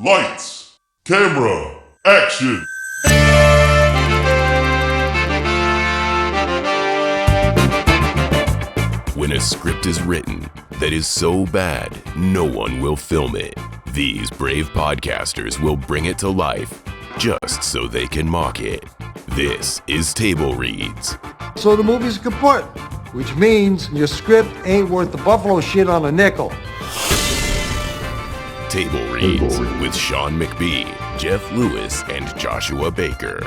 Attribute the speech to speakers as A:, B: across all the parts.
A: Lights, camera, action!
B: When a script is written that is so bad, no one will film it. These brave podcasters will bring it to life just so they can mock it. This is Table Reads.
C: So the movie's kaput, which means your script ain't worth the buffalo shit on a nickel.
B: Table Reads with Shawn McBee, Jeff Lewis, and Joshua Baker.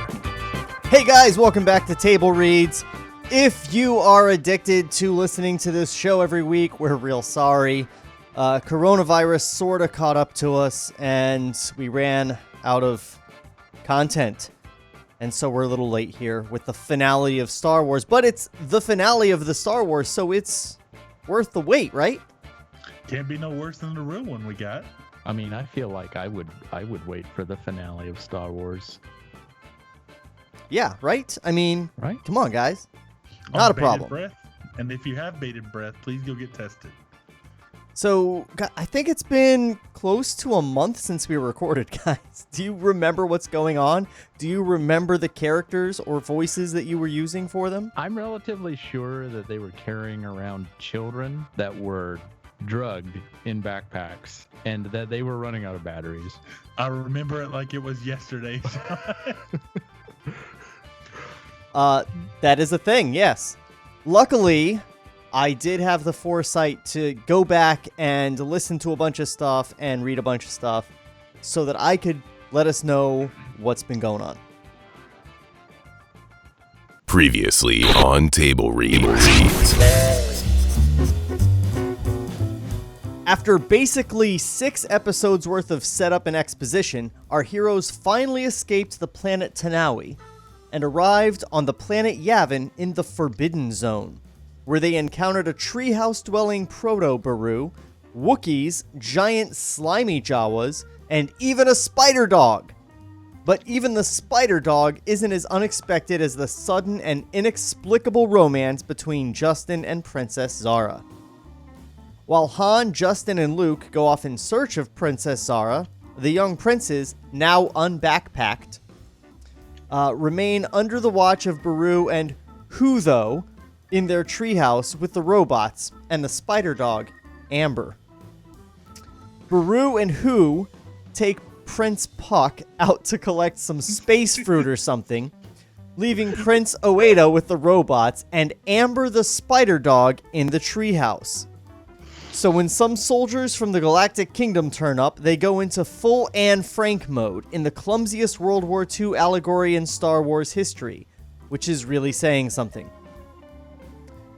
D: Hey guys, welcome back to Table Reads. If you are addicted to listening to this show every week, we're real sorry. Coronavirus sort of caught up to us, and we ran out of content. And so we're a little late here with the finale of Star Wars. But it's the finale of the Star Wars, so it's worth the wait, right?
E: Can't be no worse than the real one we got.
F: I mean, I feel like I would wait for the finale of Star Wars.
D: Yeah, right? I mean,
F: right?
D: Come on, guys. Not a problem.
E: Breath, and if you have bated breath, please go get tested.
D: So, I think it's been close to a month since we recorded, guys. Do you remember what's going on? Do you remember the characters or voices that you were using for them?
F: I'm relatively sure that they were carrying around children that were drugged in backpacks and that they were running out of batteries.
E: I remember it like it was yesterday.
D: That is a thing, yes. Luckily, I did have the foresight to go back and listen to a bunch of stuff and read a bunch of stuff so that I could let us know what's been going on.
B: Previously on Table Reads.
D: After basically 6 episodes worth of setup and exposition, our heroes finally escaped the planet Tanawi and arrived on the planet Yavin in the Forbidden Zone, where they encountered a treehouse-dwelling proto-Baru, Wookiees, giant slimy Jawas, and even a spider dog. But even the spider dog isn't as unexpected as the sudden and inexplicable romance between Justin and Princess Zara. While Han, Justin, and Luke go off in search of Princess Zara, the young princes, now unbackpacked, remain under the watch of Baru and Hutho in their treehouse with the robots and the spider dog, Amber. Baru and Hu take Prince Puck out to collect some space fruit or something, leaving Prince Oeda with the robots and Amber the spider dog in the treehouse. So when some soldiers from the Galactic Kingdom turn up, they go into full Anne Frank mode in the clumsiest World War II allegory in Star Wars history, which is really saying something.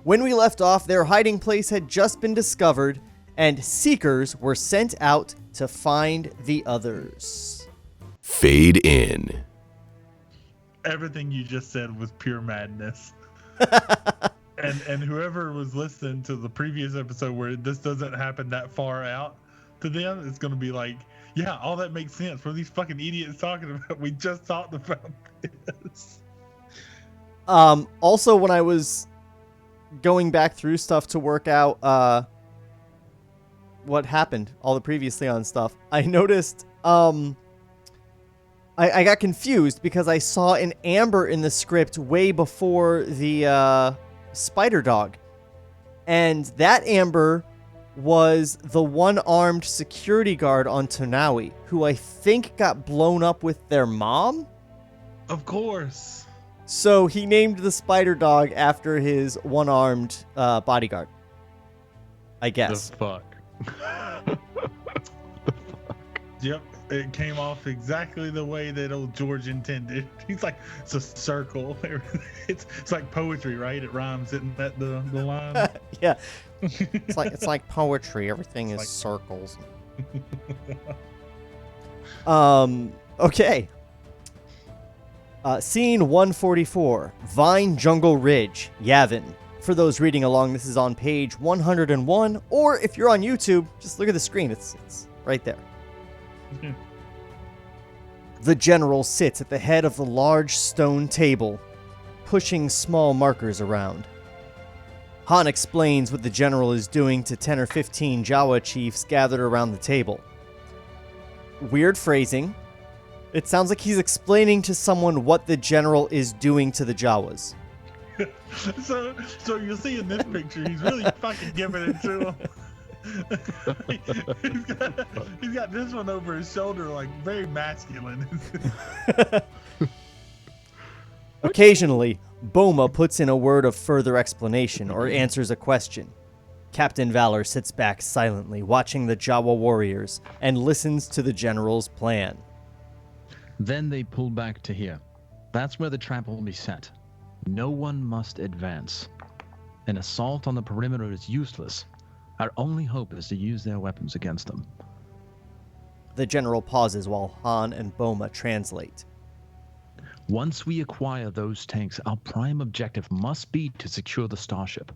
D: When we left off, their hiding place had just been discovered, and seekers were sent out to find the others.
B: Fade in.
E: Everything you just said was pure madness. And whoever was listening to the previous episode where this doesn't happen that far out, to them, it's going to be like, yeah, all that makes sense. What are these fucking idiots talking about? We just talked about this.
D: Also, when I was going back through stuff to work out what happened, all the previously on stuff, I noticed I got confused because I saw an Amber in the script way before the spider dog, and that Amber was the one-armed security guard on Tanawi, who I think got blown up with their mom.
E: Of course.
D: So he named the spider dog after his one-armed bodyguard, I guess.
F: The fuck.
E: Yep, it came off exactly the way that old George intended. He's like, it's a circle. It's like poetry, right? It rhymes, isn't that the line?
D: Yeah. It's like poetry. Everything is
E: like
D: circles. Okay. Scene 144, Vine Jungle Ridge, Yavin. For those reading along, this is on page 101, or if you're on YouTube, just look at the screen. It's right there. The general sits at the head of the large stone table, pushing small markers around. Han explains what the general is doing to 10 or 15 Jawa chiefs gathered around the table. Weird phrasing. It sounds like he's explaining to someone what the general is doing to the Jawas.
E: So you'll see in this picture, he's really fucking giving it to him. he's got this one over his shoulder, like very masculine.
D: Occasionally, Boma puts in a word of further explanation or answers a question. Captain Valor sits back silently, watching the Jawa warriors, and listens to the general's plan.
F: Then they pull back to here. That's where the trap will be set. No one must advance. An assault on the perimeter is useless. Our only hope is to use their weapons against them.
D: The general pauses while Han and Boma translate.
F: Once we acquire those tanks, our prime objective must be to secure the starship.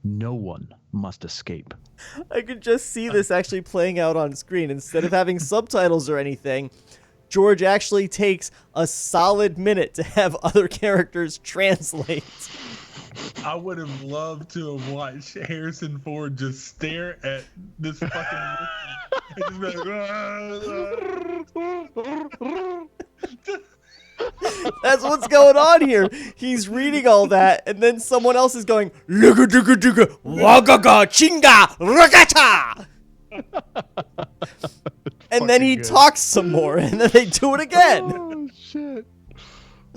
F: No one must escape.
D: I could just see this actually playing out on screen. Instead of having subtitles or anything, George actually takes a solid minute to have other characters translate.
E: I would have loved to have watched Harrison Ford just stare at this fucking and just be like,
D: That's what's going on here. He's reading all that, and then someone else is going, "Luga duga duga, wagaga, chinga, ragata!" And then he talks some more, and then they do it again.
F: Oh, shit.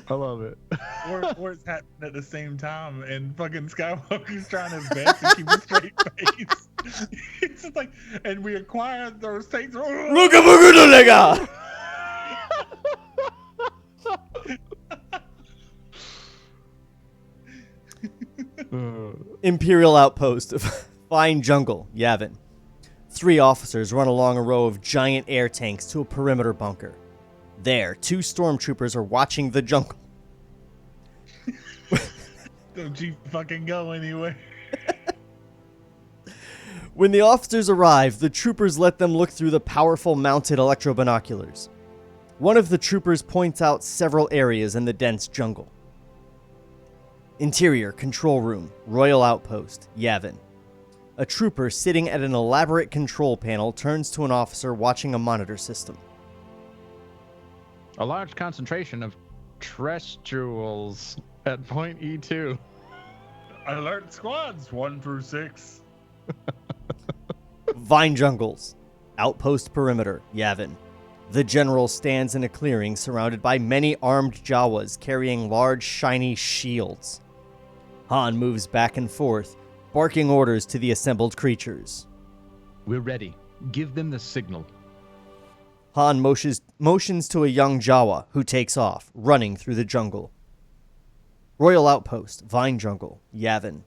F: I love it.
E: or it's happening at the same time, and fucking Skywalker's trying his best to keep a straight face. It's just like, and we acquired those tanks.
D: Luga buga duga. Imperial outpost of Fine Jungle, Yavin. 3 officers run along a row of giant air tanks to a perimeter bunker. There, 2 stormtroopers are watching the jungle.
E: Don't you fucking go anywhere.
D: When the officers arrive, the troopers let them look through the powerful mounted electrobinoculars. One of the troopers points out several areas in the dense jungle. Interior control room, Royal Outpost, Yavin. A trooper sitting at an elaborate control panel turns to an officer watching a monitor system.
F: A large concentration of terrestrials at point E2.
E: Alert squads 1 through 6.
D: Vine Jungles, Outpost Perimeter, Yavin. The general stands in a clearing surrounded by many armed Jawas carrying large, shiny shields. Han moves back and forth, barking orders to the assembled creatures.
F: We're ready. Give them the signal.
D: Han motions to a young Jawa, who takes off, running through the jungle. Royal Outpost, Vine Jungle, Yavin.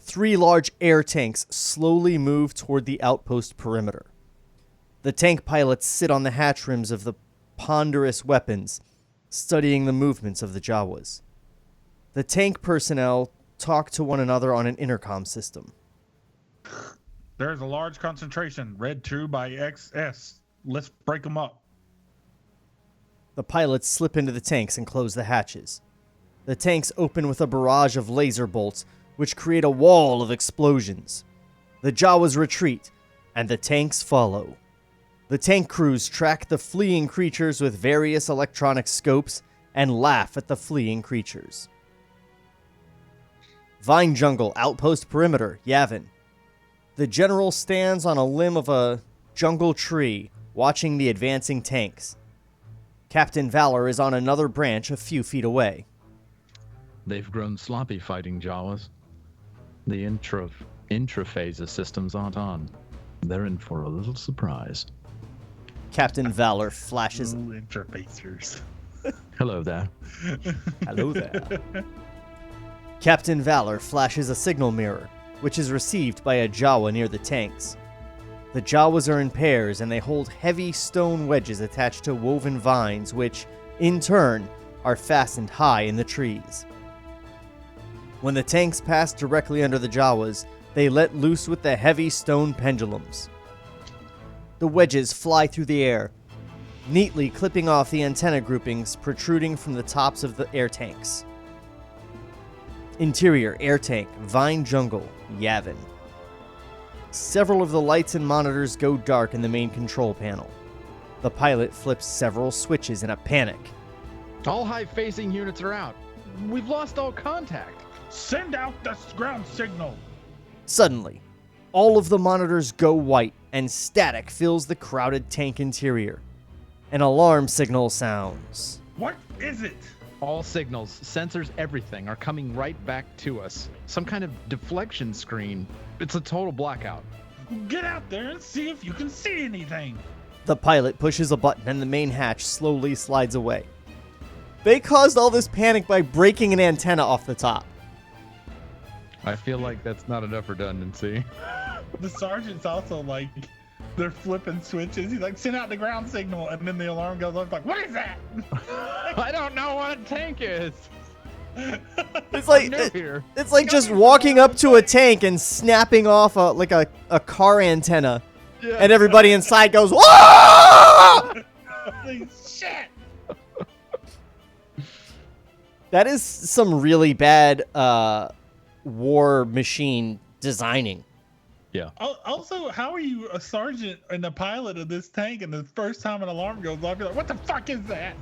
D: 3 large air tanks slowly move toward the outpost perimeter. The tank pilots sit on the hatch rims of the ponderous weapons, studying the movements of the Jawas. The tank personnel talk to one another on an intercom system.
E: There's a large concentration, Red 2 by XS. Let's break them up.
D: The pilots slip into the tanks and close the hatches. The tanks open with a barrage of laser bolts, which create a wall of explosions. The Jawas retreat, and the tanks follow. The tank crews track the fleeing creatures with various electronic scopes and laugh at the fleeing creatures. Vine Jungle, Outpost Perimeter, Yavin. The general stands on a limb of a jungle tree, watching the advancing tanks. Captain Valor is on another branch a few feet away.
F: They've grown sloppy fighting Jawas. The intraphaser systems aren't on. They're in for a little surprise.
D: Captain Valor flashes...
E: Ooh, interfacers.
F: Hello there.
D: Hello there. Captain Valor flashes a signal mirror, which is received by a Jawa near the tanks. The Jawas are in pairs, and they hold heavy stone wedges attached to woven vines, which, in turn, are fastened high in the trees. When the tanks pass directly under the Jawas, they let loose with the heavy stone pendulums. The wedges fly through the air, neatly clipping off the antenna groupings protruding from the tops of the air tanks. Interior air tank, Vine Jungle, Yavin. Several of the lights and monitors go dark in the main control panel. The pilot flips several switches in a panic.
F: All high-facing units are out. We've lost all contact.
E: Send out the ground signal.
D: Suddenly, all of the monitors go white and static fills the crowded tank interior. An alarm signal sounds.
E: What is it?
F: All signals, sensors, everything are coming right back to us. Some kind of deflection screen. It's a total blackout.
E: Get out there and see if you can see anything.
D: The pilot pushes a button and the main hatch slowly slides away. They caused all this panic by breaking an antenna off the top.
F: I feel like that's not enough redundancy.
E: The sergeant's also like, they're flipping switches. He's like, send out the ground signal. And then the alarm goes off. Like, what is that?
F: I don't know what a tank is.
D: It's like it's like just walking up to a tank and snapping off a car antenna, and everybody inside goes, "Whoa!"
E: Like, shit.
D: That is some really bad war machine designing.
F: Yeah.
E: Also, how are you a sergeant and a pilot of this tank, and the first time an alarm goes off, you're like, what the fuck is that?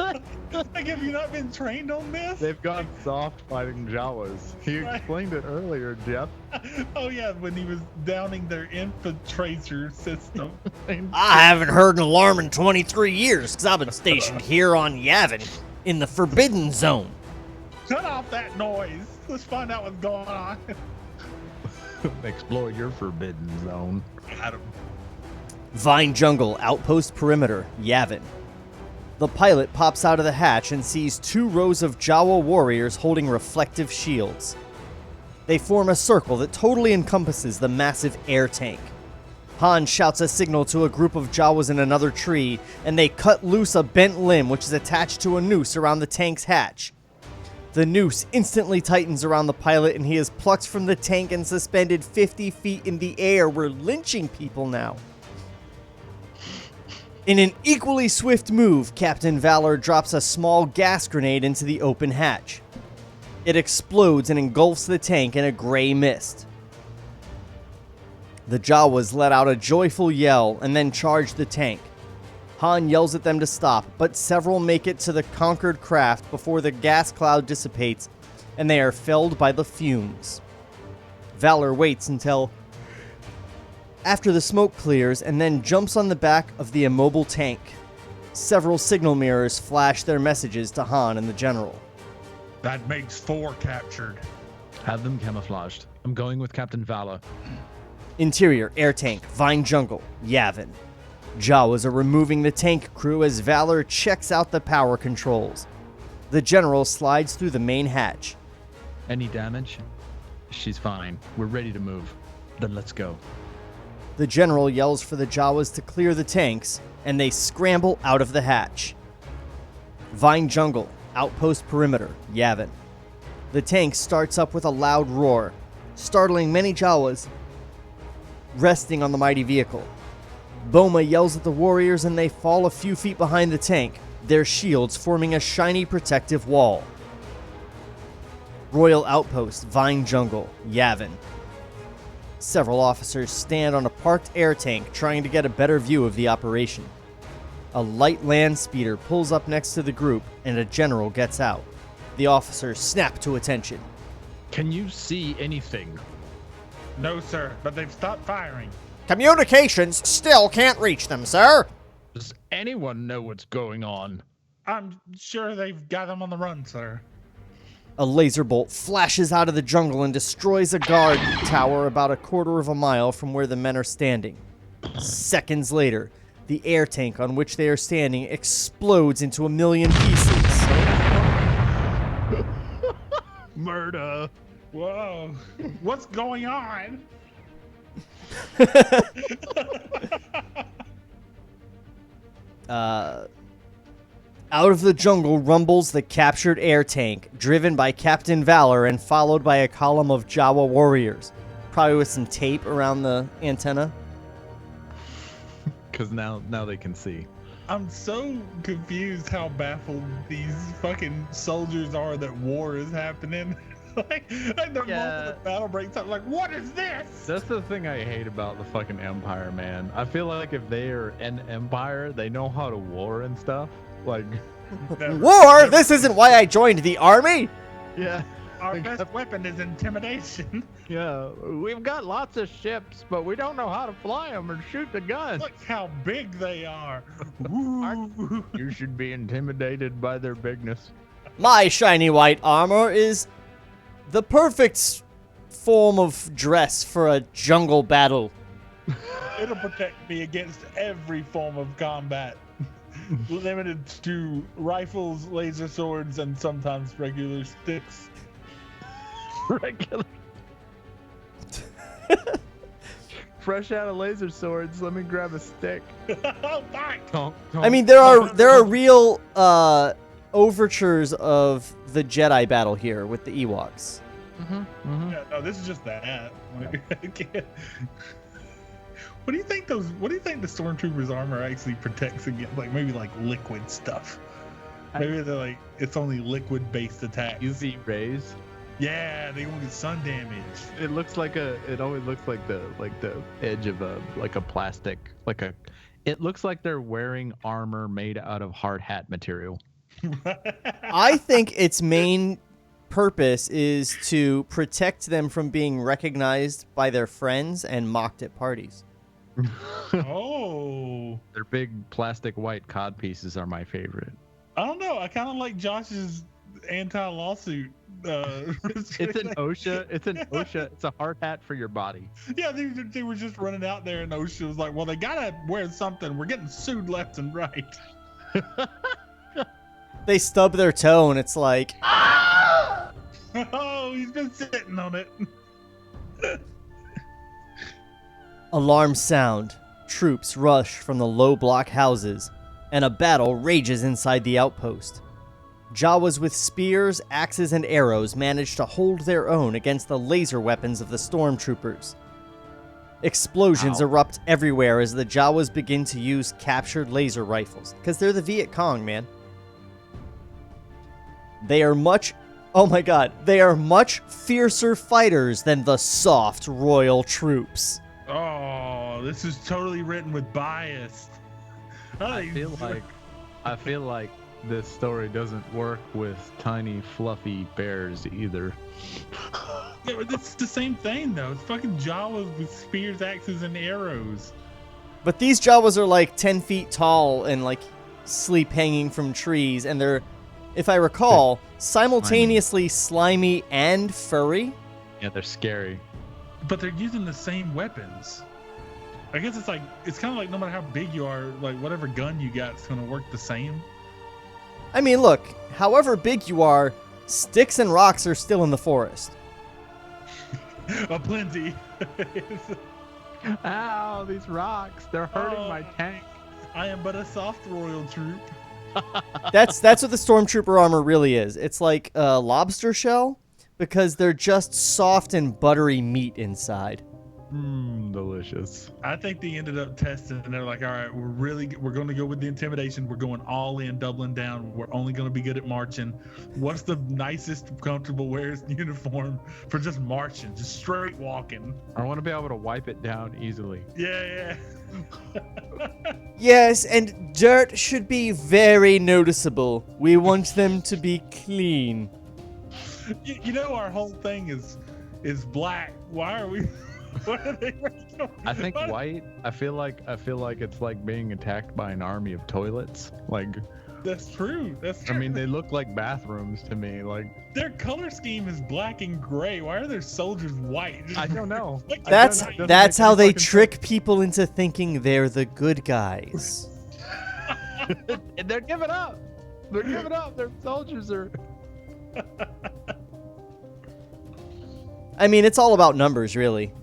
E: Like, have you not been trained on this?
F: They've gone soft fighting Jawas. He explained it earlier, Jeff.
E: Oh, yeah, when he was downing their infiltrator system.
D: I haven't heard an alarm in 23 years because I've been stationed here on Yavin in the Forbidden Zone.
E: Cut off that noise. Let's find out what's going on.
F: Explore your forbidden zone.
E: Got him.
D: Vine Jungle, Outpost Perimeter, Yavin. The pilot pops out of the hatch and sees 2 rows of Jawa warriors holding reflective shields. They form a circle that totally encompasses the massive air tank. Han shouts a signal to a group of Jawas in another tree, and they cut loose a bent limb which is attached to a noose around the tank's hatch. The noose instantly tightens around the pilot, and he is plucked from the tank and suspended 50 feet in the air. We're lynching people now. In an equally swift move, Captain Valor drops a small gas grenade into the open hatch. It explodes and engulfs the tank in a gray mist. The Jawas let out a joyful yell and then charge the tank. Han yells at them to stop, but several make it to the conquered craft before the gas cloud dissipates and they are felled by the fumes. Valor waits until after the smoke clears and then jumps on the back of the immobile tank. Several signal mirrors flash their messages to Han and the general.
E: That makes 4 captured.
F: Have them camouflaged. I'm going with Captain Valor.
D: Interior, air tank, Vine Jungle, Yavin. Jawas are removing the tank crew as Valor checks out the power controls. The general slides through the main hatch.
F: Any damage? She's fine. We're ready to move. Then let's go.
D: The general yells for the Jawas to clear the tanks, and they scramble out of the hatch. Vine Jungle, Outpost Perimeter, Yavin. The tank starts up with a loud roar, startling many Jawas resting on the mighty vehicle. Boma yells at the warriors and they fall a few feet behind the tank, their shields forming a shiny protective wall. Royal Outpost, Vine Jungle, Yavin. Several officers stand on a parked air tank trying to get a better view of the operation. A light land speeder pulls up next to the group and a general gets out. The officers snap to attention.
F: Can you see anything?
E: No, sir, but they've stopped firing.
D: Communications still can't reach them, sir.
F: Does anyone know what's going on?
E: I'm sure they've got them on the run, sir.
D: A laser bolt flashes out of the jungle and destroys a guard tower about a quarter of a mile from where the men are standing. Seconds later, the air tank on which they are standing explodes into a million pieces.
F: Murder.
E: Whoa. What's going on?
D: Out of the jungle rumbles the captured air tank, driven by Captain Valor and followed by a column of Jawa warriors, probably with some tape around the antenna.
F: Because now they can see.
E: I'm so confused how baffled these fucking soldiers are that war is happening. like the moment the battle breaks out, like, what is this?
F: That's the thing I hate about the fucking Empire, man. I feel like if they are an Empire, they know how to war and stuff. Like,
D: War? This isn't why I joined the army?
F: yeah.
E: Our best weapon is intimidation.
F: Yeah, we've got lots of ships, but we don't know how to fly them or shoot the guns.
E: Look how big they are. Woo.
F: You should be intimidated by their bigness.
D: My shiny white armor is the perfect form of dress for a jungle battle.
E: It'll protect me against every form of combat. Limited to rifles, laser swords, and sometimes regular sticks.
F: Regular. Fresh out of laser swords, let me grab a stick.
E: Oh, fine.
D: I mean, there are real overtures of the Jedi battle here with the Ewoks.
E: Yeah, no, this is just that. What do you think the stormtroopers' armor actually protects against? Like maybe like liquid stuff. Maybe they're like it's only liquid-based attacks.
F: UV rays.
E: Yeah, they won't get sun damage.
F: It looks like it always looks like the edge of a plastic, it looks like they're wearing armor made out of hard hat material.
D: I think its main purpose is to protect them from being recognized by their friends and mocked at parties.
E: Oh.
F: Their big plastic white cod pieces are my favorite.
E: I don't know. I kind of like Josh's anti-lawsuit.
F: It's an OSHA. It's an OSHA. It's a hard hat for your body.
E: Yeah, they were just running out there, and OSHA was like, "Well, they gotta wear something. We're getting sued left and right."
D: They stub their toe, and it's like,
E: Oh, he's been sitting on it.
D: alarm sound. Troops rush from the low block houses, and a battle rages inside the outpost. Jawas with spears, axes, and arrows manage to hold their own against the laser weapons of the stormtroopers. Explosions erupt everywhere as the Jawas begin to use captured laser rifles, because they're the Viet Cong, man. They are much fiercer fighters than the soft royal troops.
E: Oh, this is totally written with bias.
F: I feel like this story doesn't work with tiny fluffy bears either.
E: Yeah, it's the same thing though. It's fucking Jawas with spears, axes, and arrows.
D: But these Jawas are like 10 feet tall and like sleep hanging from trees, and they're, if I recall, simultaneously slimy and furry.
F: Yeah, they're scary.
E: But they're using the same weapons. I guess it's kind of like no matter how big you are, like whatever gun you got is gonna work the same.
D: I mean, look, however big you are, sticks and rocks are still in the forest.
E: Plenty.
F: Ow, these rocks, they're hurting my tank.
E: I am but a soft royal troop.
D: That's what the stormtrooper armor really is. It's like a lobster shell, because they're just soft and buttery meat inside.
F: Delicious.
E: I think they ended up testing and they're like, all right, we're going to go with the intimidation. We're going all in, doubling down. We're only going to be good at marching. What's the nicest, comfortable wears uniform for just marching, just straight walking?
F: I want to be able to wipe it down easily.
E: Yeah.
D: Yes, and dirt should be very noticeable. We want them to be clean.
E: You know, our whole thing is black. Why are we? What are they?
F: I think white. I feel like it's like being attacked by an army of toilets. Like,
E: that's true.
F: I mean, they look like bathrooms to me. Like,
E: their color scheme is black and gray. Why are their soldiers white?
F: I don't know.
D: That's how they trick people into thinking they're the good guys.
F: And they're giving up. Their soldiers are.
D: I mean, it's all about numbers, really.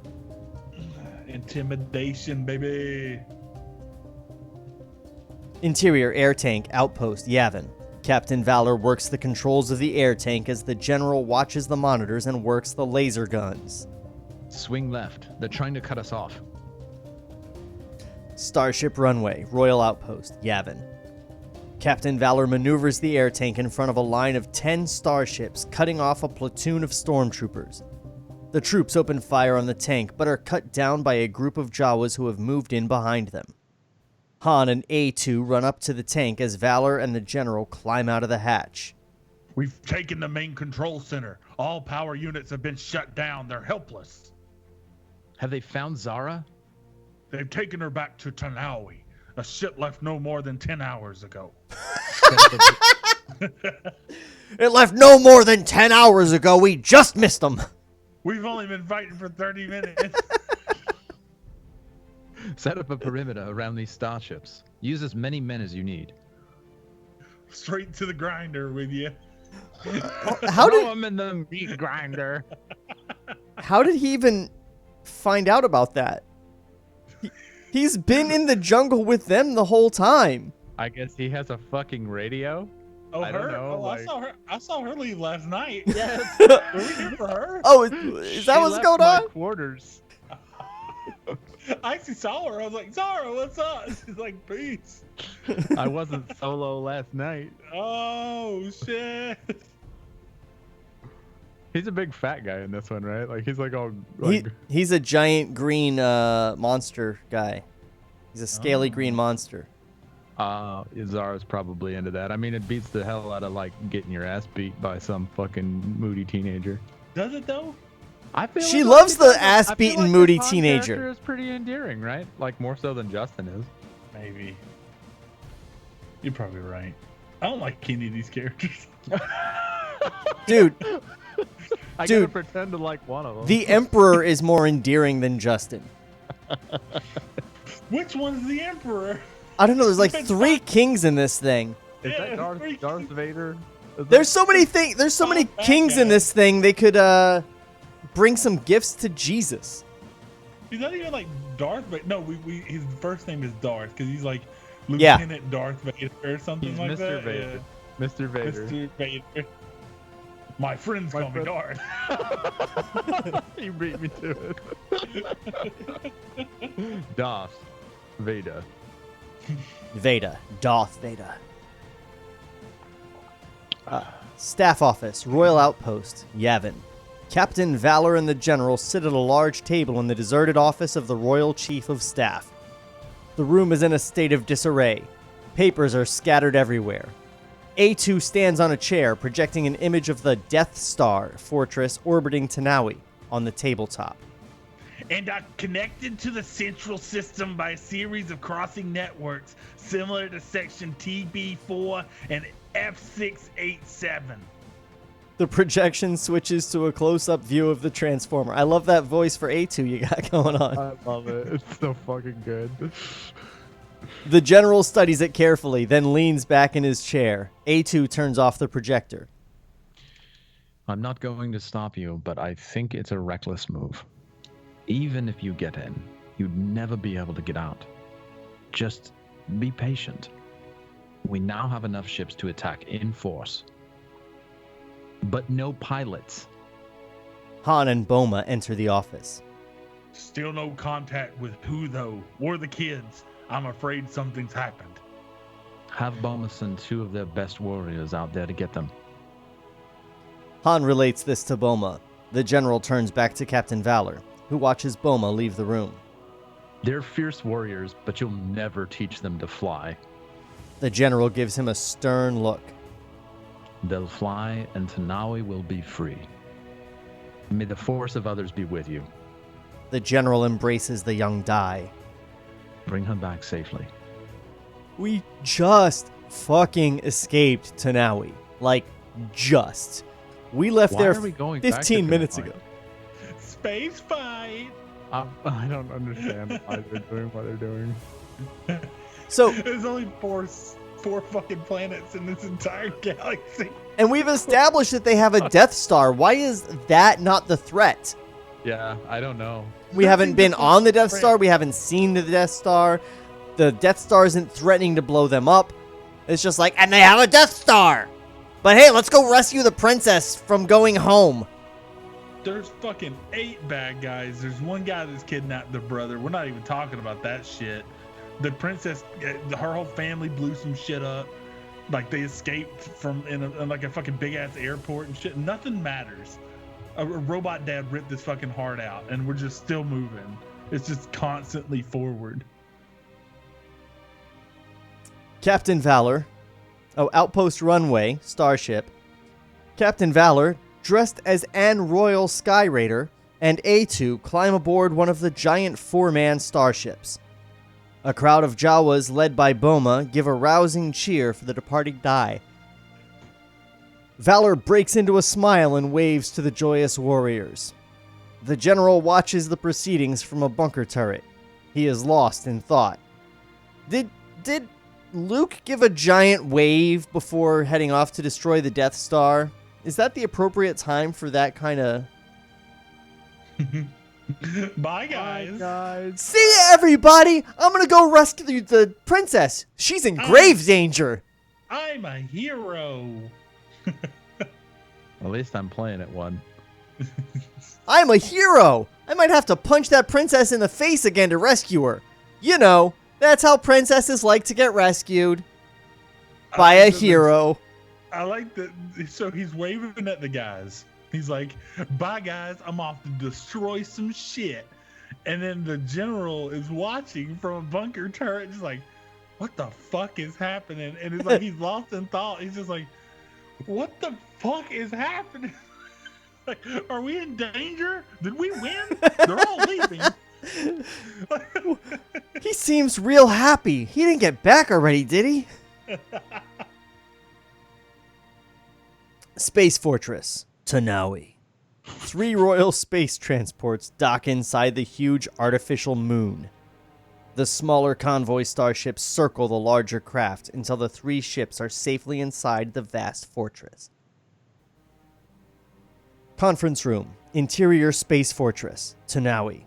E: Intimidation, baby.
D: Interior air tank outpost Yavin. Captain Valor works the controls of the air tank as the general watches the monitors and works the laser guns.
F: Swing left. They're trying to cut us off.
D: Starship runway, Royal Outpost, Yavin. Captain Valor maneuvers the air tank in front of a line of 10 starships, cutting off a platoon of stormtroopers. The troops open fire on the tank, but are cut down by a group of Jawas who have moved in behind them. Han and A2 run up to the tank as Valor and the General climb out of the hatch.
E: We've taken the main control center. All power units have been shut down. They're helpless.
F: Have they found Zara?
E: They've taken her back to Tanawi. A ship left no more than 10 hours ago.
D: It left no more than 10 hours ago. We just missed them.
E: We've only been fighting for 30 minutes.
F: Set up a perimeter around these starships. Use as many men as you need.
E: Straight to the grinder with you.
D: How
F: Throw
D: did
F: 'em in the meat grinder.
D: how did he even find out about that? He's been in the jungle with them the whole time.
F: I guess he has a fucking radio.
E: Oh,
F: I don't
E: her?
F: know,
E: Oh,
F: like-
E: I saw her leave last night.
F: Yes.
E: Were we here for her?
D: Oh, is that what's going on?
F: Quarters.
E: I actually saw her. I was like, Zara, what's up? She's like, peace.
F: I wasn't solo last night.
E: Oh, shit.
F: He's a big fat guy in this one, right? Like he's like all like
D: He's a giant green monster guy. He's a scaly green monster.
F: Zara's probably into that. I mean, it beats the hell out of like getting your ass beat by some fucking moody teenager.
E: Does it, though?
F: I feel
D: She
F: like
D: loves the ass-beaten moody
F: the Han
D: teenager.
F: character is pretty endearing, right? Like more so than Justin is.
E: Maybe. You're probably right. I don't like any of these characters.
D: Dude,
F: I
D: Dude,
F: gotta pretend to like one of them.
D: the Emperor is more endearing than Justin.
E: Which one's the Emperor?
D: I don't know, there's like 3 kings in this thing.
F: Is
E: Yeah,
F: that Darth Vader? Is
D: There's so many things. There's so many
E: bad
D: kings in
E: guy.
D: this thing. They could bring some gifts to Jesus.
E: He's not even like Darth Vader. No, his first name is Darth because he's like
D: Yeah.
E: Lieutenant Darth Vader or something
F: He's
E: like
F: Mr.
E: that.
F: Vader. Mr.
E: Yeah.
F: Vader.
E: Mr. Vader. My friends call me Darth.
F: He beat me to it. Darth Vader.
D: Vader. Darth Vader. Staff office, Royal Outpost, Yavin. Captain Valor and the General sit at a large table in the deserted office of the Royal Chief of Staff. The room is in a state of disarray. Papers are scattered everywhere. A2 stands on a chair, projecting an image of the Death Star fortress orbiting Tanawi on the tabletop.
E: And are connected to the central system by a series of crossing networks similar to Section TB4 and F687.
D: The projection switches to a close-up view of the Transformer. I love that voice for A2 you got going on.
F: I love it. It's so fucking good.
D: The General studies it carefully, then leans back in his chair. A2 turns off the projector.
F: I'm not going to stop you, but I think it's a reckless move. Even if you get in, you'd never be able to get out. Just be patient. We now have enough ships to attack in force. But no pilots.
D: Han and Boma enter the office.
E: Still no contact with who, though, or the kids. I'm afraid something's happened.
F: Have Boma send 2 of their best warriors out there to get them.
D: Han relates this to Boma. The General turns back to Captain Valor, who watches Boma leave the room.
F: They're fierce warriors, but you'll never teach them to fly.
D: The General gives him a stern look.
F: They'll fly, and Tanawi will be free. May the force of others be with you.
D: The General embraces the young Dai.
F: Bring her back safely.
D: We just fucking escaped Tanawi. Like, just. We left
F: Why
D: there
F: are we going back to
D: 15 minutes
F: Tanawi?
D: ago.
E: Space fight!
F: I don't understand why they're doing what they're doing.
D: So,
E: There's only four fucking planets in this entire galaxy.
D: and we've established that they have a Death Star. Why is that not the threat?
F: Yeah, I don't know.
D: We haven't been on the Death Star. We haven't seen the Death Star. The Death Star isn't threatening to blow them up. It's just like, and they have a Death Star. But hey, let's go rescue the princess from going home.
E: There's fucking 8 bad guys. There's one guy that's kidnapped their brother. We're not even talking about that shit. The princess, her whole family blew some shit up. Like they escaped from in like a fucking big ass airport and shit. Nothing matters. A robot dad ripped his fucking heart out, and we're just still moving. It's just constantly forward.
D: Captain Valor. Oh, Outpost Runway, Starship. Captain Valor, dressed as Anne Royal Sky Raider, and A2 climb aboard one of the giant 4-man starships. A crowd of Jawas led by Boma give a rousing cheer for the departing Dai. Valor breaks into a smile and waves to the joyous warriors. The general watches the proceedings from a bunker turret. He is lost in thought. Did Luke give a giant wave before heading off to destroy the Death Star? Is that the appropriate time for that kind of...
E: Bye, guys.
D: See ya, everybody! I'm gonna go rescue the princess. She's in grave danger.
E: I'm a hero.
F: At least I'm playing at one.
D: I'm a hero. I might have to punch that princess in the face again to rescue her. You know, that's how princesses like to get rescued. By a hero.
E: I like that. So he's waving at the guys. He's like, bye, guys. I'm off to destroy some shit. And then the general is watching from a bunker turret, just like, what the fuck is happening? And it's like he's lost in thought. He's just like, what the fuck is happening? Like, are we in danger? Did we win? They're all leaving.
D: He seems real happy. He didn't get back already, did he? Space Fortress, Tanawi. 3 royal space transports dock inside the huge artificial moon. The smaller convoy starships circle the larger craft until the 3 ships are safely inside the vast fortress. Conference Room, Interior Space Fortress, Tanawi.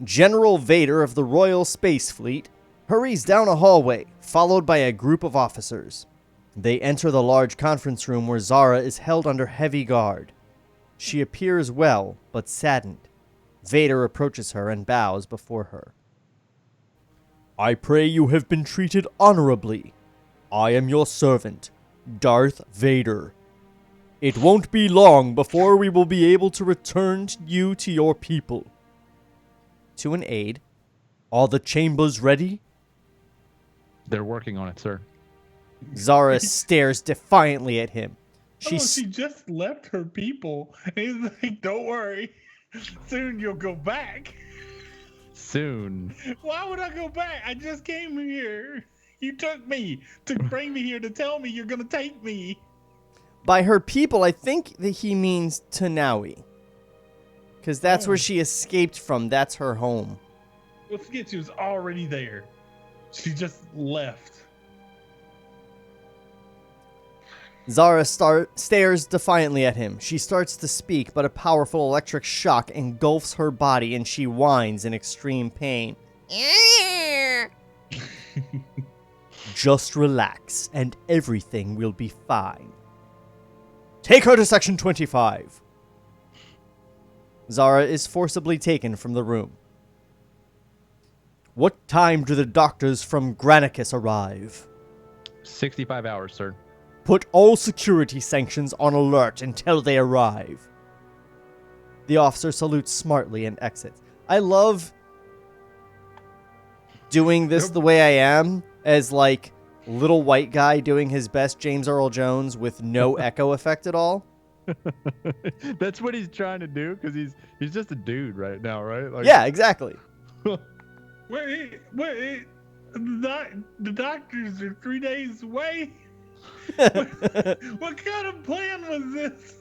D: General Vader of the Royal Space Fleet hurries down a hallway, followed by a group of officers. They enter the large conference room where Zara is held under heavy guard. She appears well, but saddened. Vader approaches her and bows before her. I pray you have been treated honorably. I am your servant, Darth Vader. It won't be long before we will be able to return you to your people. To an aide, are the chambers ready?
F: They're working on it, sir.
D: Zara stares defiantly at him.
E: She just left her people. And he's like, don't worry. Soon you'll go back.
F: Soon.
E: Why would I go back? I just came here. You took me to bring me here to tell me you're going to take me.
D: By her people, I think that he means Tanawi. Because that's where she escaped from. That's her home.
E: Well, forget she was already there. She just left.
D: Zara stares defiantly at him. She starts to speak, but a powerful electric shock engulfs her body and she whines in extreme pain. Just relax and everything will be fine. Take her to Section 25. Zara is forcibly taken from the room. What time do the doctors from Granicus arrive?
F: 65 hours, sir.
D: Put all security sanctions on alert until they arrive. The officer salutes smartly and exits. I love doing this the way I am, as like little white guy doing his best James Earl Jones with no echo effect at all.
F: That's what he's trying to do, because he's just a dude right now, right? Like,
D: yeah, exactly.
E: Wait, the doctors are 3 days away. What kind of plan was this?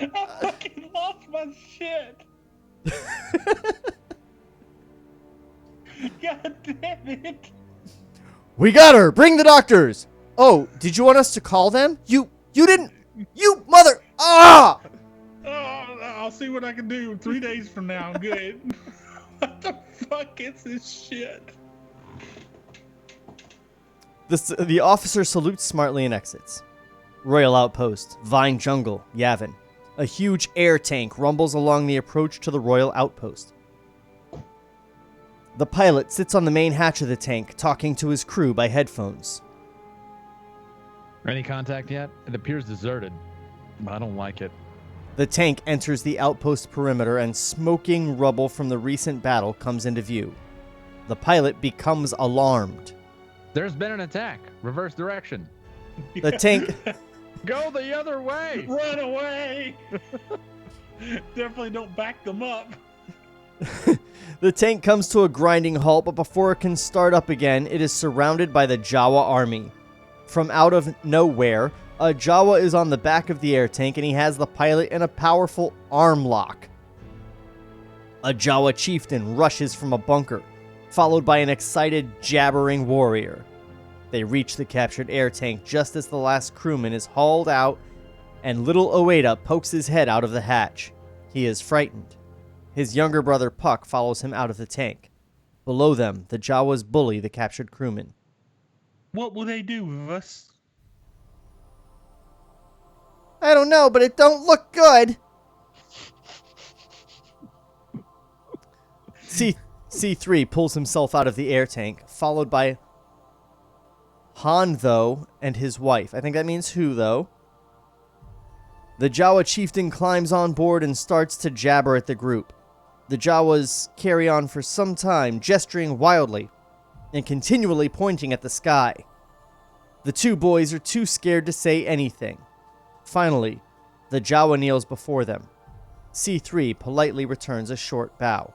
E: I fucking lost my shit. God damn it.
D: We got her! Bring the doctors! Oh, did you want us to call them? You didn't... You mother... Ah!
E: Oh, I'll see what I can do 3 days from now. I'm good. What the fuck is this shit?
D: The officer salutes smartly and exits. Royal Outpost, Vine Jungle, Yavin. A huge air tank rumbles along the approach to the Royal Outpost. The pilot sits on the main hatch of the tank, talking to his crew by headphones.
F: Any contact yet? It appears deserted. I don't like it.
D: The tank enters the outpost perimeter and smoking rubble from the recent battle comes into view. The pilot becomes alarmed.
F: There's been an attack. Reverse direction.
D: The tank...
F: Go the other way!
E: Run away! Definitely don't back them up.
D: The tank comes to a grinding halt, but before it can start up again, it is surrounded by the Jawa army. From out of nowhere, a Jawa is on the back of the air tank and he has the pilot in a powerful arm lock. A Jawa chieftain rushes from a bunker, followed by an excited, jabbering warrior. They reach the captured air tank just as the last crewman is hauled out and little Oeda pokes his head out of the hatch. He is frightened. His younger brother Puck follows him out of the tank. Below them, the Jawas bully the captured crewman.
E: What will they do with us?
D: I don't know, but it don't look good. C3 pulls himself out of the air tank, followed by Han, though, and his wife. I think that means who, though. The Jawa chieftain climbs on board and starts to jabber at the group. The Jawas carry on for some time, gesturing wildly and continually pointing at the sky. The two boys are too scared to say anything. Finally, the Jawa kneels before them. C3 politely returns a short bow.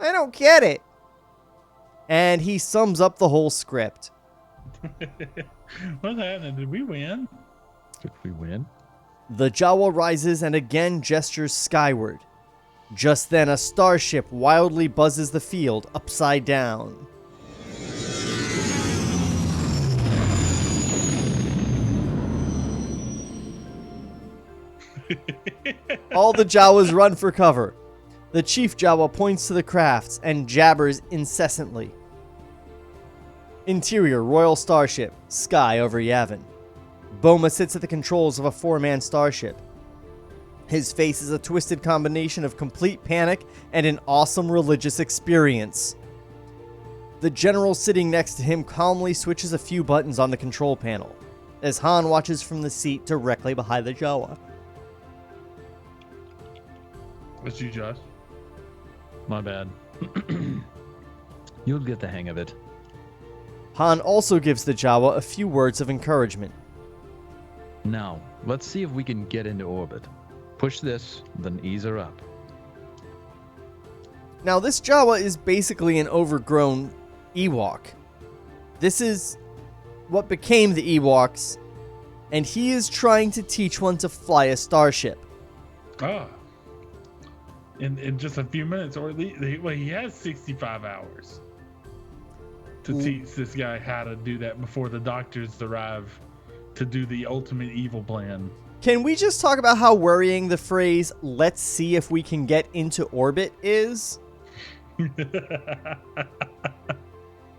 D: I don't get it. And he sums up the whole script.
E: What's happening? Did we win?
F: Did we win?
D: The Jawa rises and again gestures skyward. Just then, a starship wildly buzzes the field upside down. All the Jawas run for cover. The chief Jawa points to the crafts and jabbers incessantly. Interior Royal Starship, sky over Yavin. Boma sits at the controls of a 4-man starship. His face is a twisted combination of complete panic and an awesome religious experience. The general sitting next to him calmly switches a few buttons on the control panel, as Han watches from the seat directly behind the Jawa.
E: What's you, Josh?
F: My bad. You'll get the hang of it.
D: Han also gives the Jawa a few words of encouragement.
F: Now, let's see if we can get into orbit. Push this, then ease her up.
D: Now, this Jawa is basically an overgrown Ewok. This is what became the Ewoks, and he is trying to teach one to fly a starship.
E: Ah. In just a few minutes, or at least, well, he has 65 hours to teach this guy how to do that before the doctors arrive to do the ultimate evil plan.
D: Can we just talk about how worrying the phrase, "let's see if we can get into orbit" is?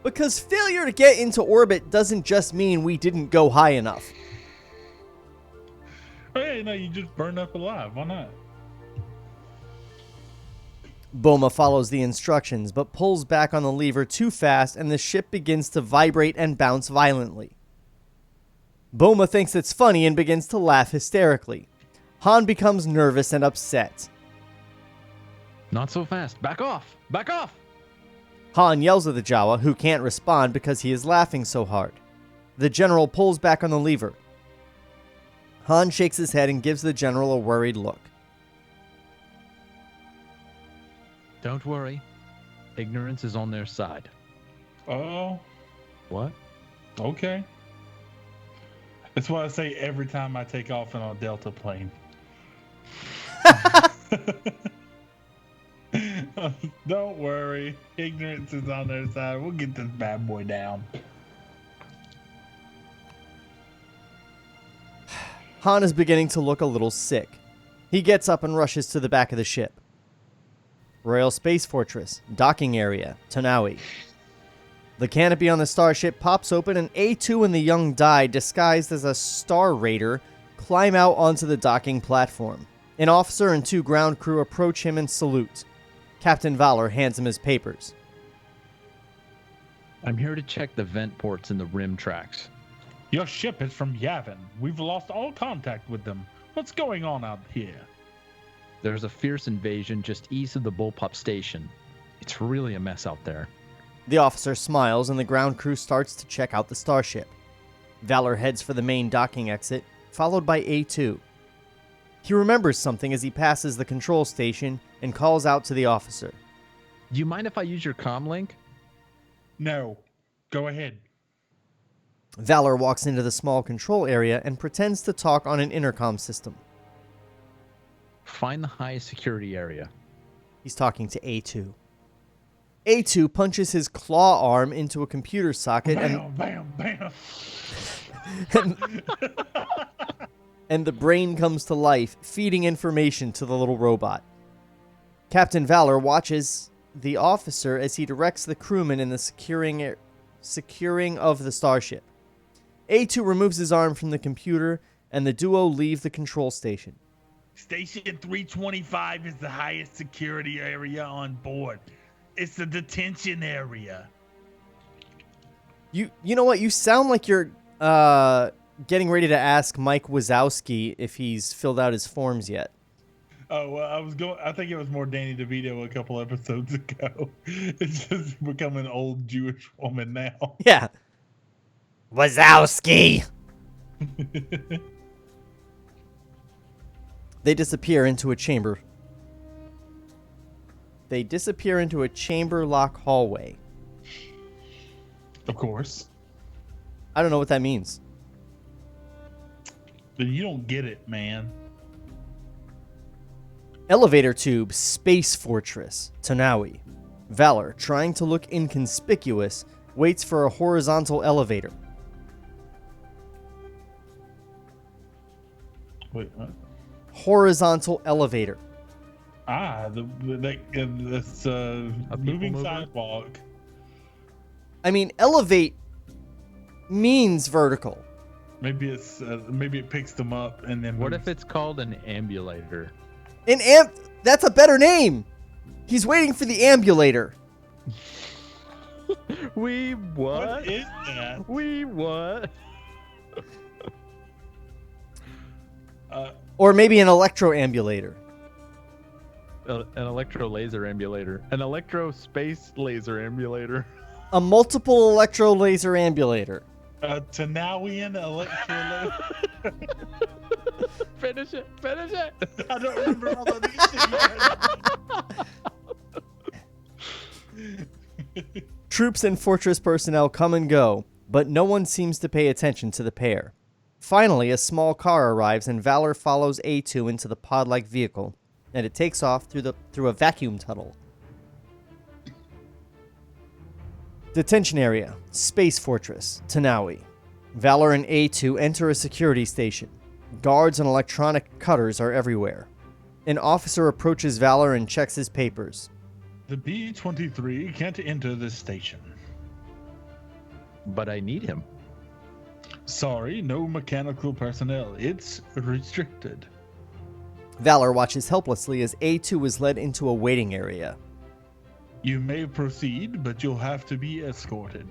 D: Because failure to get into orbit doesn't just mean we didn't go high enough.
E: Hey, no, you just burn up alive. Why not?
D: Boma follows the instructions, but pulls back on the lever too fast and the ship begins to vibrate and bounce violently. Boma thinks it's funny and begins to laugh hysterically. Han becomes nervous and upset.
F: Not so fast. Back off! Back off!
D: Han yells at the Jawa, who can't respond because he is laughing so hard. The general pulls back on the lever. Han shakes his head and gives the general a worried look.
F: Don't worry. Ignorance is on their side.
E: Oh,
F: What?
E: okay. That's what I say every time I take off in a Delta plane. Don't worry. Ignorance is on their side. We'll get this bad boy down.
D: Han is beginning to look a little sick. He gets up and rushes to the back of the ship. Royal Space Fortress, docking area, Tanawi. The canopy on the starship pops open and A2 and the young Dai, disguised as a Star Raider, climb out onto the docking platform. An officer and 2 ground crew approach him and salute. Captain Valor hands him his papers.
F: I'm here to check the vent ports in the rim tracks.
E: Your ship is from Yavin. We've lost all contact with them. What's going on out here?
F: There's a fierce invasion just east of the Bullpup station. It's really a mess out there.
D: The officer smiles and the ground crew starts to check out the starship. Valor heads for the main docking exit, followed by A2. He remembers something as he passes the control station and calls out to the officer.
F: Do you mind if I use your comm link?
E: No. Go ahead.
D: Valor walks into the small control area and pretends to talk on an intercom system.
F: Find the highest security area.
D: He's talking to A2. A2 punches his claw arm into a computer socket
E: Bam, bam.
D: and the brain comes to life, feeding information to the little robot. Captain Valor watches the officer as he directs the crewman in the securing of the starship. A2 removes his arm from the computer, and the duo leave the control station.
E: Station 325 is the highest security area on board. It's the detention area.
D: You know what? You sound like you're getting ready to ask Mike Wazowski if he's filled out his forms yet.
E: Oh, well, I think it was more Danny DeVito a couple episodes ago. It's just become an old Jewish woman now.
D: Yeah. Wazowski! They disappear into a chamber. They disappear into a chamber lock hallway.
E: Of course.
D: I don't know what that means.
E: But you don't get it, man.
D: Elevator tube, Space Fortress, Tanawi. Valor, trying to look inconspicuous, waits for a horizontal elevator.
E: Wait, what?
D: Horizontal elevator.
E: That's moving
F: mover?
E: sidewalk.
D: I mean, elevate means vertical.
E: Maybe it picks them up and then.
F: What
E: moves.
F: if it's called an ambulator?
D: That's a better name. He's waiting for the ambulator.
F: We what?
E: What is that?
F: We what?
D: Or maybe an electroambulator.
F: An electro laser ambulator. An electro space laser ambulator.
D: A multiple electro laser ambulator.
E: Tanawian electro.
F: Finish it. Finish it.
E: I don't remember all of these things.
D: Troops and fortress personnel come and go, but no one seems to pay attention to the pair. Finally, a small car arrives and Valor follows A2 into the pod-like vehicle, and it takes off through a vacuum tunnel. Detention area, Space Fortress, Tanawi. Valor and A2 enter a security station. Guards and electronic cutters are everywhere. An officer approaches Valor and checks his papers.
E: The B-23 can't enter this station.
F: But I need him.
E: Sorry, no mechanical personnel. It's restricted.
D: Valor watches helplessly as A2 is led into a waiting area.
E: You may proceed, but you'll have to be escorted.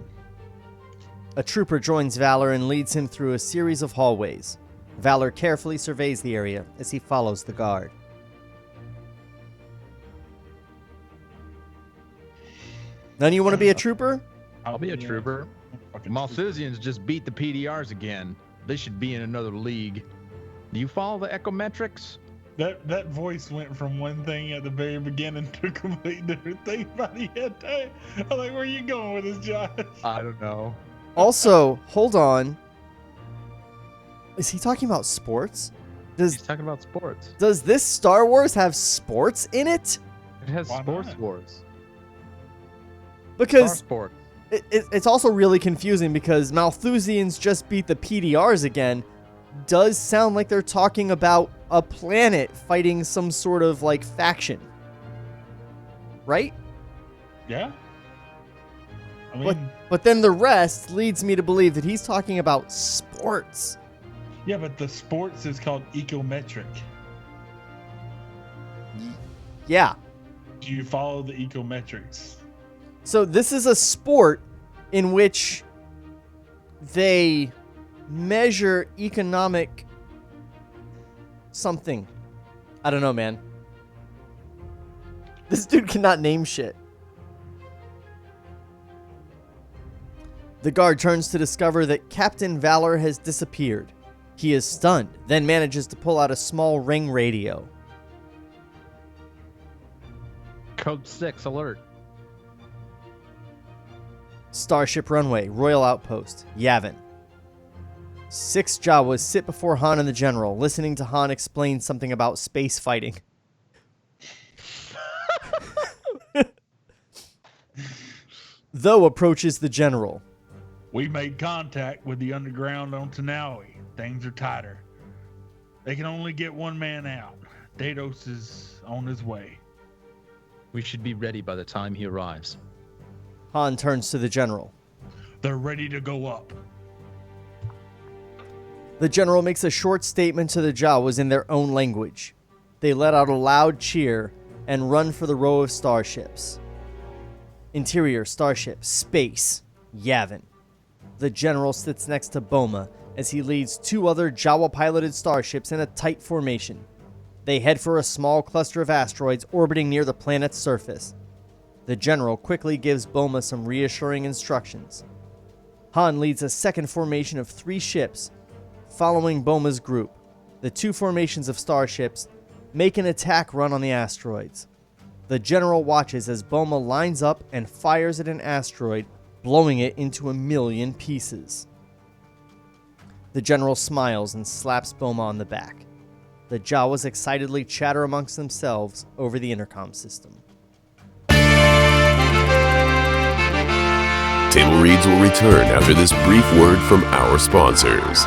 D: A trooper joins Valor and leads him through a series of hallways. Valor carefully surveys the area as he follows the guard. None of you want to be a trooper?
F: I'll be a trooper. Malthusians just beat the PDRs again. They should be in another league. Do you follow the echometrics?
E: That voice went from one thing at the very beginning to a completely different thing by the end. I'm like, where are you going with this, Josh?
F: I don't know.
D: Also, hold on. Is he talking about sports?
F: He's talking about sports.
D: Does this Star Wars have sports in it?
F: It has
E: Why
F: sports
E: not?
F: wars.
D: Because
F: Star sports.
D: it's also really confusing because Malthusians just beat the PDRs again. Does sound like they're talking about a planet fighting some sort of like faction. Right?
E: Yeah. I mean,
D: But then the rest leads me to believe that he's talking about sports.
E: yeah, but the sports is called ecometric.
D: Yeah.
E: Do you follow the ecometrics?
D: So this is a sport in which they measure economic something. I don't know, man. This dude cannot name shit. The guard turns to discover that Captain Valor has disappeared. He is stunned, then manages to pull out a small ring radio.
F: Code 6 alert.
D: Starship runway, Royal Outpost, Yavin. 6 Jawas sit before Han and the General, listening to Han explain something about space fighting. Though approaches the General.
E: We made contact with the underground on Tanawi. Things are tighter. They can only get one man out. Dados is on his way.
F: We should be ready by the time he arrives.
D: Han turns to the General.
E: They're ready to go up.
D: The General makes a short statement to the Jawas in their own language. They let out a loud cheer and run for the row of starships. Interior starship, space, Yavin. The General sits next to Boma as he leads 2 other Jawa-piloted starships in a tight formation. They head for a small cluster of asteroids orbiting near the planet's surface. The General quickly gives Boma some reassuring instructions. Han leads a second formation of 3 ships, following Boma's group. The 2 formations of starships make an attack run on the asteroids. The General watches as Boma lines up and fires at an asteroid, blowing it into 1,000,000 pieces. The General smiles and slaps Boma on the back. The Jawas excitedly chatter amongst themselves over the intercom system.
B: Table Reads will return after this brief word from our sponsors.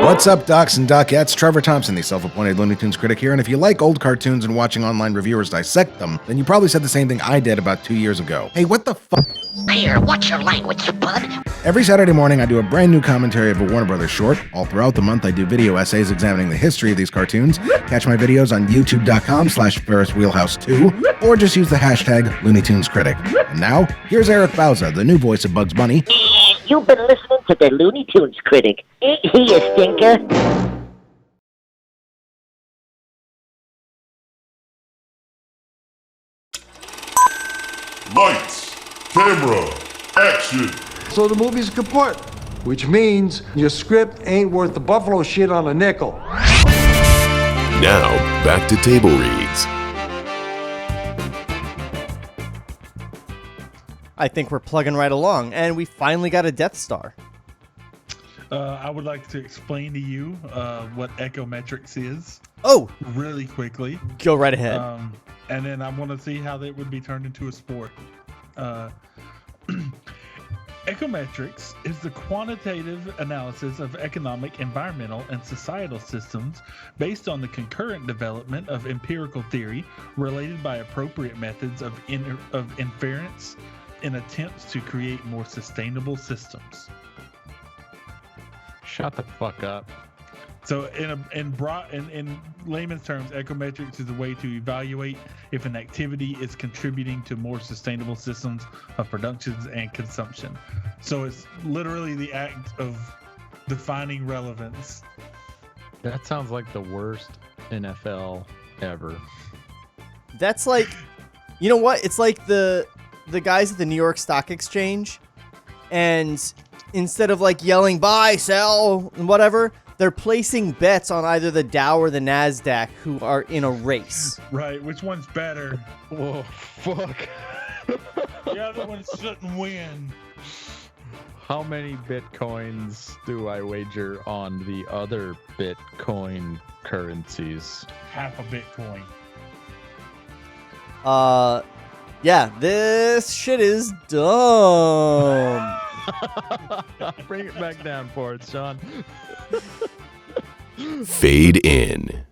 G: What's up, docs and docettes? Trevor Thompson, the self-appointed Looney Tunes critic here, and if you like old cartoons and watching online reviewers dissect them, then you probably said the same thing I did about 2 years ago. Hey, what the fuck?
H: Here, watch your language, bud.
G: Every Saturday morning, I do a brand new commentary of a Warner Brothers short. All throughout the month, I do video essays examining the history of these cartoons. Catch my videos on youtube.com/FerrisWheelhouse2, or just use the hashtag Looney Tunes Critic. And now, here's Eric Bauza, the new voice of Bugs Bunny.
H: You've been listening to the Looney Tunes critic. Ain't he a stinker?
A: Lights, camera, action.
C: So the movie's kaput, which means your script ain't worth the buffalo shit on a nickel.
B: Now, back to Table Reads.
D: I think we're plugging right along, and we finally got a Death Star.
E: I would like to explain to you what echometrics is.
D: Oh!
E: Really quickly.
D: Go right ahead.
E: And then I want to see how that would be turned into a sport. Econometrics is the quantitative analysis of economic, environmental, and societal systems based on the concurrent development of empirical theory related by appropriate methods of inference in attempts to create more sustainable systems.
F: Shut the fuck up.
E: So in layman's terms, econometrics is a way to evaluate if an activity is contributing to more sustainable systems of production and consumption. So it's literally the act of defining relevance.
F: That sounds like the worst NFL ever.
D: That's like, you know what? It's like the guys at the New York Stock Exchange, and instead of like yelling buy, sell, and whatever, they're placing bets on either the Dow or the NASDAQ, who are in a race.
E: Right, which one's better?
F: Whoa, fuck.
E: The other one shouldn't win.
F: How many bitcoins do I wager on the other Bitcoin currencies?
E: Half a Bitcoin.
D: Yeah, this shit is dumb.
F: Bring it back down for it, Shawn.
B: Fade in.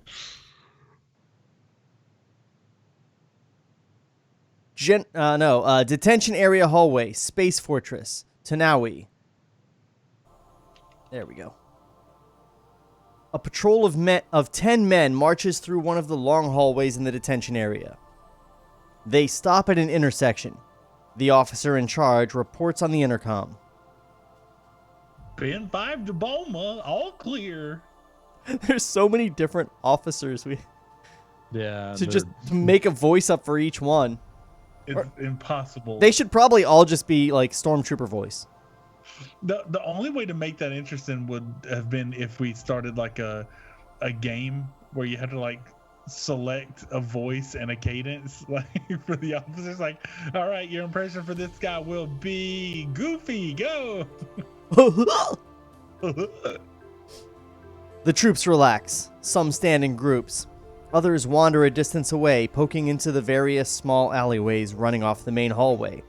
D: Detention area hallway, Space Fortress, Tanawi. There we go. A patrol of 10 men marches through one of the long hallways in the detention area. They stop at an intersection. The officer in charge reports on the intercom.
E: Pin 5 to Boma, all clear.
D: There's so many different officers
F: Yeah.
D: to make a voice up for each one.
E: It's impossible.
D: They should probably all just be like stormtrooper voice.
E: The only way to make that interesting would have been if we started like a game where you had to like select a voice and a cadence like for the officers. Like, all right, your impression for this guy will be Goofy. Go.
D: The troops relax. Some stand in groups. Others wander a distance away, poking into the various small alleyways running off the main hallway.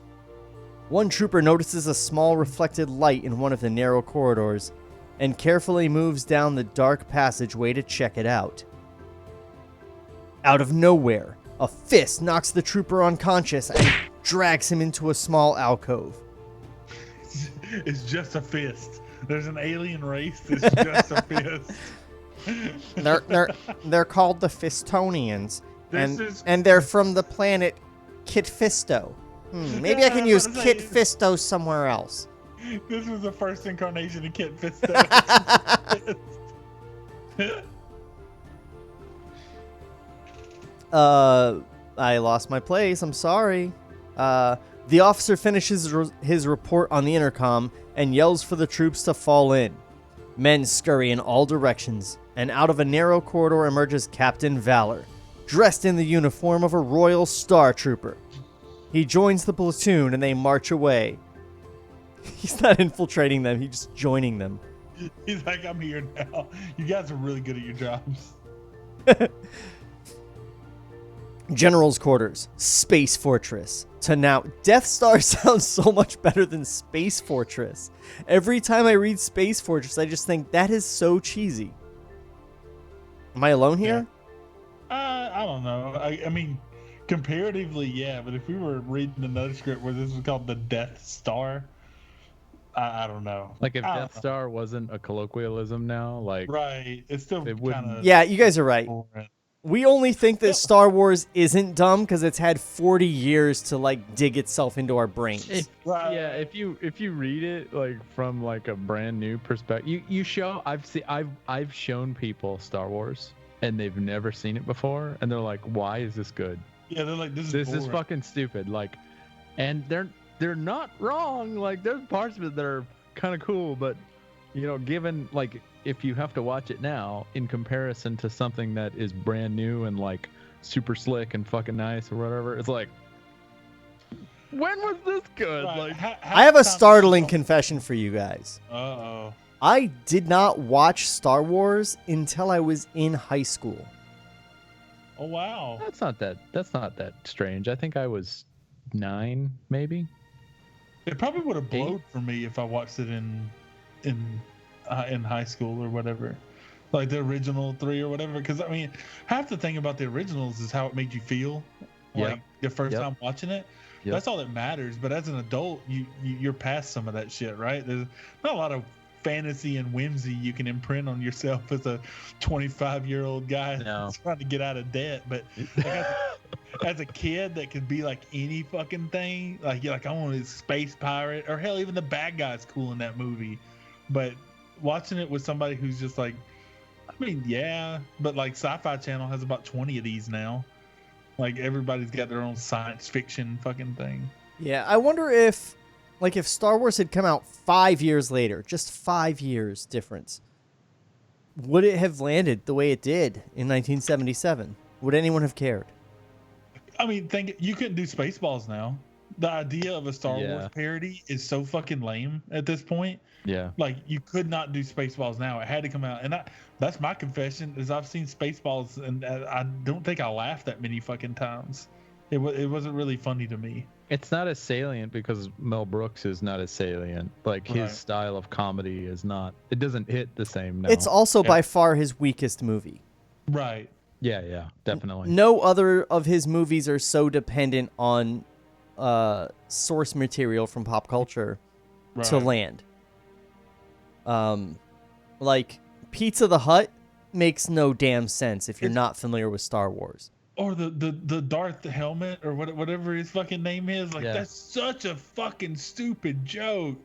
D: One trooper notices a small reflected light in one of the narrow corridors and carefully moves down the dark passageway to check it out. Out of nowhere, a fist knocks the trooper unconscious and drags him into a small alcove.
E: It's just a fist. There's an alien race that's just a fist.
D: They're called the Fistonians,
E: This
D: and they're from the planet Kit Fisto. Maybe I can use Kit Fisto somewhere else.
E: This was the first incarnation of Kit Fisto.
D: I lost my place. I'm sorry. The officer finishes his report on the intercom and yells for the troops to fall in. Men scurry in all directions, and out of a narrow corridor emerges Captain Valor, dressed in the uniform of a Royal Star Trooper. He joins the platoon and they march away. He's not infiltrating them, he's just joining them.
E: He's like, I'm here now. You guys are really good at your jobs.
D: General's quarters, Space Fortress. To now, Death Star sounds so much better than Space Fortress. Every time I read Space Fortress, I just think that is so cheesy. Am I alone here?
E: Yeah. I don't know. I mean, comparatively, yeah. But if we were reading another script where this was called the Death Star, I don't know.
F: Like if Death Star wasn't a colloquialism now, like
E: right, it's still
F: it
E: kind
F: wouldn't-
E: of
D: Yeah, you guys are right. We only think that Star Wars isn't dumb because it's had 40 years to like dig itself into our brains.
F: Yeah, if you read it like from like a brand new perspective, I've shown people Star Wars and they've never seen it before, and they're like, "Why is this good?
E: Yeah, they're like,
F: This is fucking stupid." Like, and they're not wrong. Like, there's parts of it that are kind of cool, but you know, given like if you have to watch it now in comparison to something that is brand new and like super slick and fucking nice or whatever, it's like, when was this good?
E: Right.
F: Like,
D: I have a startling confession for you guys.
E: Uh-oh.
D: I did not watch Star Wars until I was in high school.
E: Oh wow.
F: that's not that strange. I think I was 9, maybe.
E: It probably would have blowed for me if I watched it in high school or whatever, like the original 3 or whatever. Because I mean, half the thing about the originals is how it made you feel, like the first time watching it.
F: Yep.
E: That's all that matters. But as an adult, you're past some of that shit, right? There's not a lot of fantasy and whimsy you can imprint on yourself as a 25-year-old guy that's trying to get out of debt. But like, as a kid, that could be like any fucking thing. Like you're like, I want a space pirate, or hell, even the bad guy's cool in that movie. But watching it with somebody who's just like, I mean, yeah, but like Sci-Fi Channel has about 20 of these now. Like everybody's got their own science fiction fucking thing.
D: Yeah, I wonder if Star Wars had come out 5 years later, just 5 years difference, would it have landed the way it did in 1977? Would anyone have cared?
E: I mean, you couldn't do Spaceballs now. The idea of a Star Wars parody is so fucking lame at this point.
F: Yeah.
E: Like you could not do Spaceballs now. It had to come out, and that's my confession. Is I've seen Spaceballs, and I don't think I laughed that many fucking times. It wasn't really funny to me.
F: It's not as salient because Mel Brooks is not as salient. Like his style of comedy is not. It doesn't hit the same now.
D: It's also by far his weakest movie.
E: Right.
F: Yeah, definitely.
D: No other of his movies are so dependent on source material from pop culture to land. Like Pizza the Hut makes no damn sense if you're not familiar with Star Wars.
E: Or the Darth helmet or whatever his fucking name is. Like, that's such a fucking stupid joke.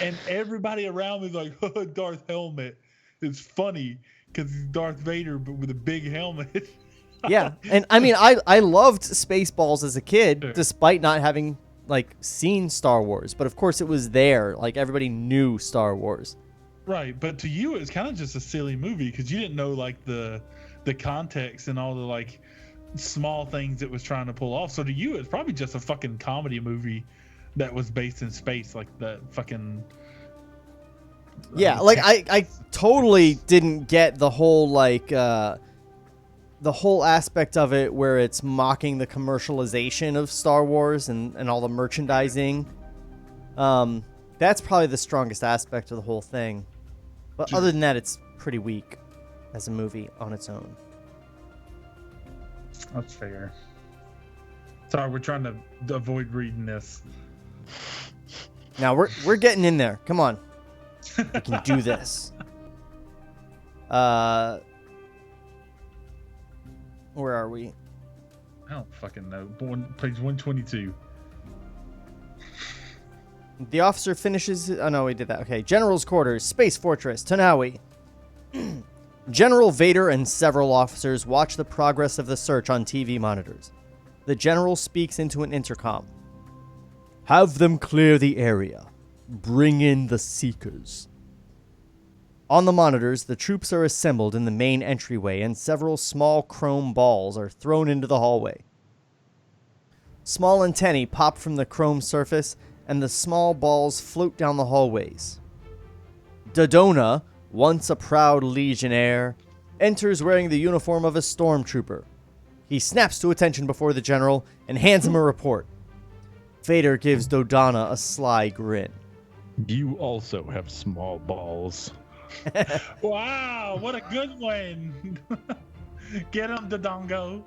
E: And everybody around me is like, oh, Darth helmet. It's funny because he's Darth Vader, but with a big helmet.
D: Yeah. And I mean, I loved Spaceballs as a kid, despite not having, like, seen Star Wars. But of course it was there. Like, everybody knew Star Wars.
E: Right. But to you, it's kind of just a silly movie because you didn't know, like, the context and all the, like, small things it was trying to pull off. So to you, it's probably just a fucking comedy movie that was based in space, like the fucking
D: like I totally didn't get the whole like the whole aspect of it where it's mocking the commercialization of Star Wars and all the merchandising. That's probably the strongest aspect of the whole thing, but other than that, it's pretty weak as a movie on its own.
E: That's fair. Sorry, we're trying to avoid reading this.
D: Now we're getting in there. Come on, we can do this. Where are we?
E: I don't fucking know. Page 122.
D: The officer finishes. Oh no, we did that. Okay, General's quarters, Space Fortress, Tanawi. General Vader and several officers watch the progress of the search on TV monitors. The general speaks into an intercom. Have them clear the area. Bring in the Seekers. On the monitors, the troops are assembled in the main entryway and several small chrome balls are thrown into the hallway. Small antennae pop from the chrome surface and the small balls float down the hallways. Dodona, once a proud legionnaire, enters wearing the uniform of a stormtrooper. He snaps to attention before the general and hands him a report. Vader gives Dodona a sly grin.
F: You also have small balls.
E: Wow, what a good one. Get him, Dodongo.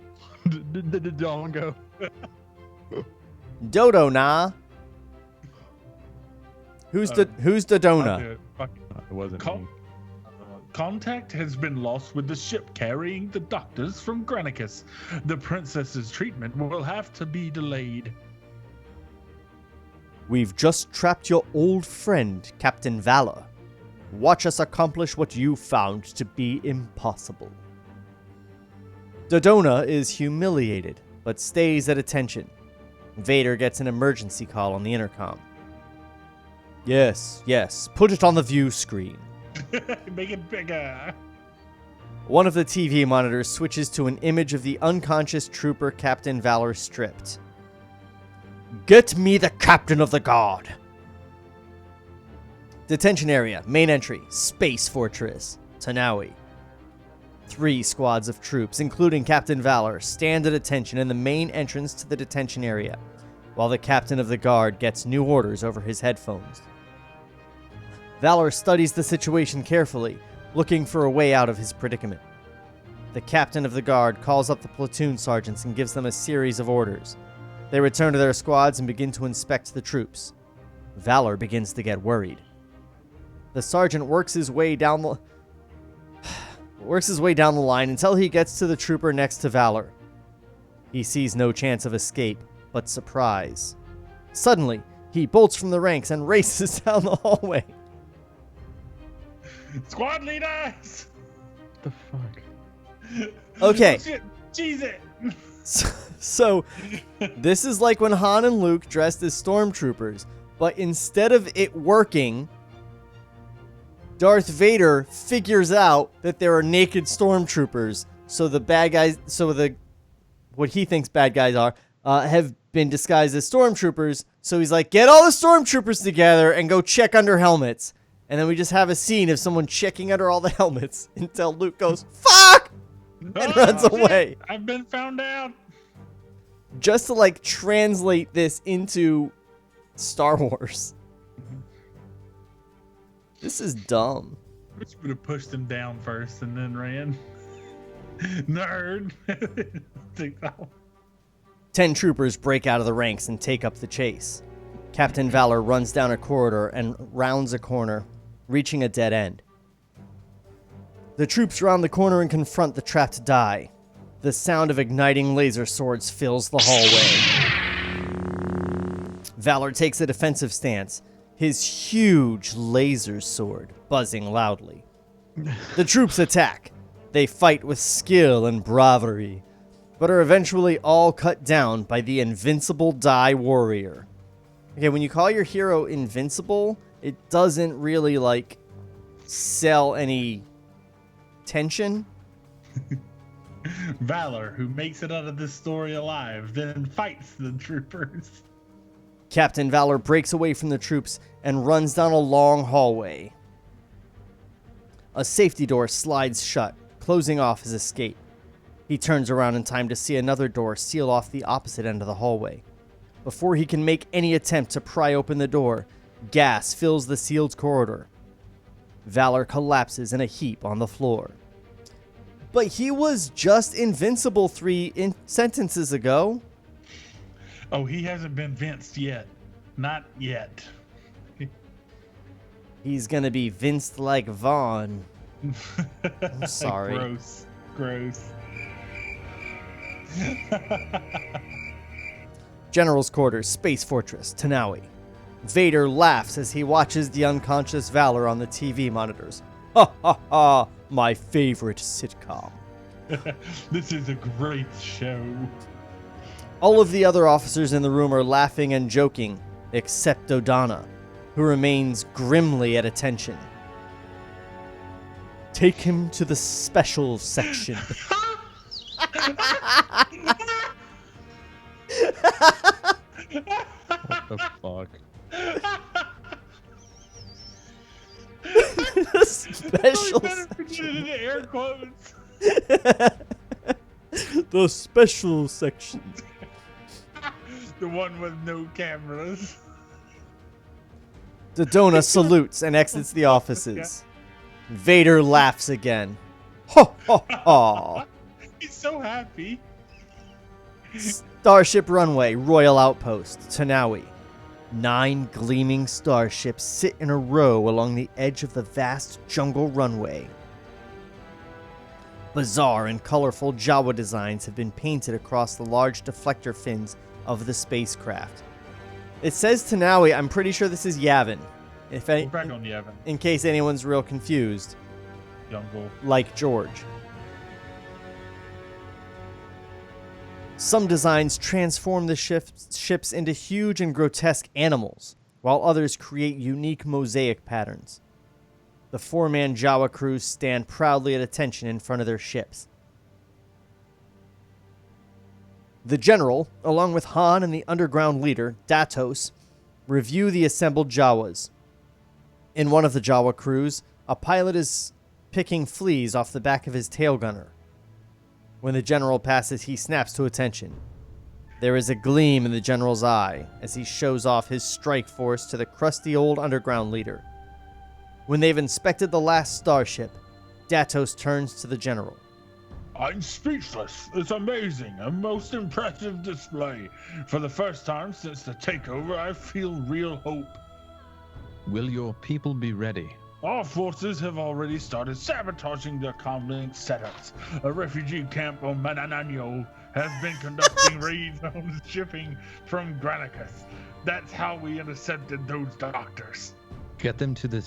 F: Dodongo.
D: Dodona. Who's Dodona?
F: It wasn't me.
E: Contact has been lost with the ship carrying the doctors from Granicus. The princess's treatment will have to be delayed.
D: We've just trapped your old friend, Captain Valor. Watch us accomplish what you found to be impossible. Dodona is humiliated, but stays at attention. Vader gets an emergency call on the intercom. Yes, put it on the view screen.
E: Make it bigger.
D: One of the TV monitors switches to an image of the unconscious trooper Captain Valor stripped. Get me the captain of the guard. Detention area, main entry, Space Fortress, Tanawi. 3 squads of troops, including Captain Valor, stand at attention in the main entrance to the detention area, while the captain of the guard gets new orders over his headphones. Valor studies the situation carefully, looking for a way out of his predicament. The captain of the guard calls up the platoon sergeants and gives them a series of orders. They return to their squads and begin to inspect the troops. Valor begins to get worried. The sergeant works his way down the line until he gets to the trooper next to Valor. He sees no chance of escape, but surprise. Suddenly, he bolts from the ranks and races down the hallway.
E: Squad leaders!
F: The fuck?
D: Okay.
E: Cheese it!
D: So, this is like when Han and Luke dressed as stormtroopers, but instead of it working, Darth Vader figures out that there are naked stormtroopers, so the bad guys, what he thinks bad guys are, have been disguised as stormtroopers, so he's like, get all the stormtroopers together and go check under helmets. And then we just have a scene of someone checking under all the helmets until Luke goes, fuck! And runs away.
E: I've been found out.
D: Just to, like, translate this into Star Wars. This is dumb.
E: I wish would have pushed him down first and then ran. Nerd.
D: 10 troopers break out of the ranks and take up the chase. Captain Valor runs down a corridor and rounds a corner, reaching a dead end. The troops round the corner and confront the trapped die. The sound of igniting laser swords fills the hallway. Valor takes a defensive stance, his huge laser sword buzzing loudly. The troops attack. They fight with skill and bravery, but are eventually all cut down by the invincible Die Warrior. Okay, when you call your hero invincible, it doesn't really, like, sell any tension.
E: Valor, who makes it out of this story alive, then fights the troopers.
D: Captain Valor breaks away from the troops and runs down a long hallway. A safety door slides shut, closing off his escape. He turns around in time to see another door seal off the opposite end of the hallway. Before he can make any attempt to pry open the door, gas fills the sealed corridor. Valor collapses in a heap on the floor. But he was just invincible 3 sentences ago.
E: Oh, he hasn't been vinced yet. Not yet.
D: He's gonna be vinced like Vaughn. I'm sorry.
E: Gross.
D: General's Quarters, Space Fortress, Tanawi. Vader laughs as he watches the unconscious Valor on the TV monitors. Ha ha ha, my favorite sitcom.
E: This is a great show.
D: All of the other officers in the room are laughing and joking, except Dodonna, who remains grimly at attention. Take him to the special section.
F: What the fuck?
D: The special
E: Better put it in air quotes.
D: The special section.
E: The one with no cameras.
D: Dodonna salutes and exits the offices. Vader laughs again. Ha ha ha.
E: He's so happy.
D: Starship Runway, Royal Outpost, Tanawi. 9 gleaming starships sit in a row along the edge of the vast jungle runway. Bizarre and colorful Jawa designs have been painted across the large deflector fins of the spacecraft. It says Tanawi. I'm pretty sure this is Yavin.
E: We're back on Yavin.
D: In case anyone's real confused.
E: Jungle.
D: Like George. Some designs transform the ships into huge and grotesque animals, while others create unique mosaic patterns. The 4-man Jawa crews stand proudly at attention in front of their ships. The general, along with Han and the underground leader, Datos, review the assembled Jawas. In one of the Jawa crews, a pilot is picking fleas off the back of his tail gunner. When the general passes, he snaps to attention. There is a gleam in the general's eye as he shows off his strike force to the crusty old underground leader. When they've inspected the last starship, Datos turns to the general.
E: I'm speechless. It's amazing. A most impressive display. For the first time since the takeover, I feel real hope.
F: Will your people be ready?
E: Our forces have already started sabotaging the comlink setups. A refugee camp on Manananyo has been conducting raids on shipping from Granicus. That's how we intercepted those doctors.
F: Get them to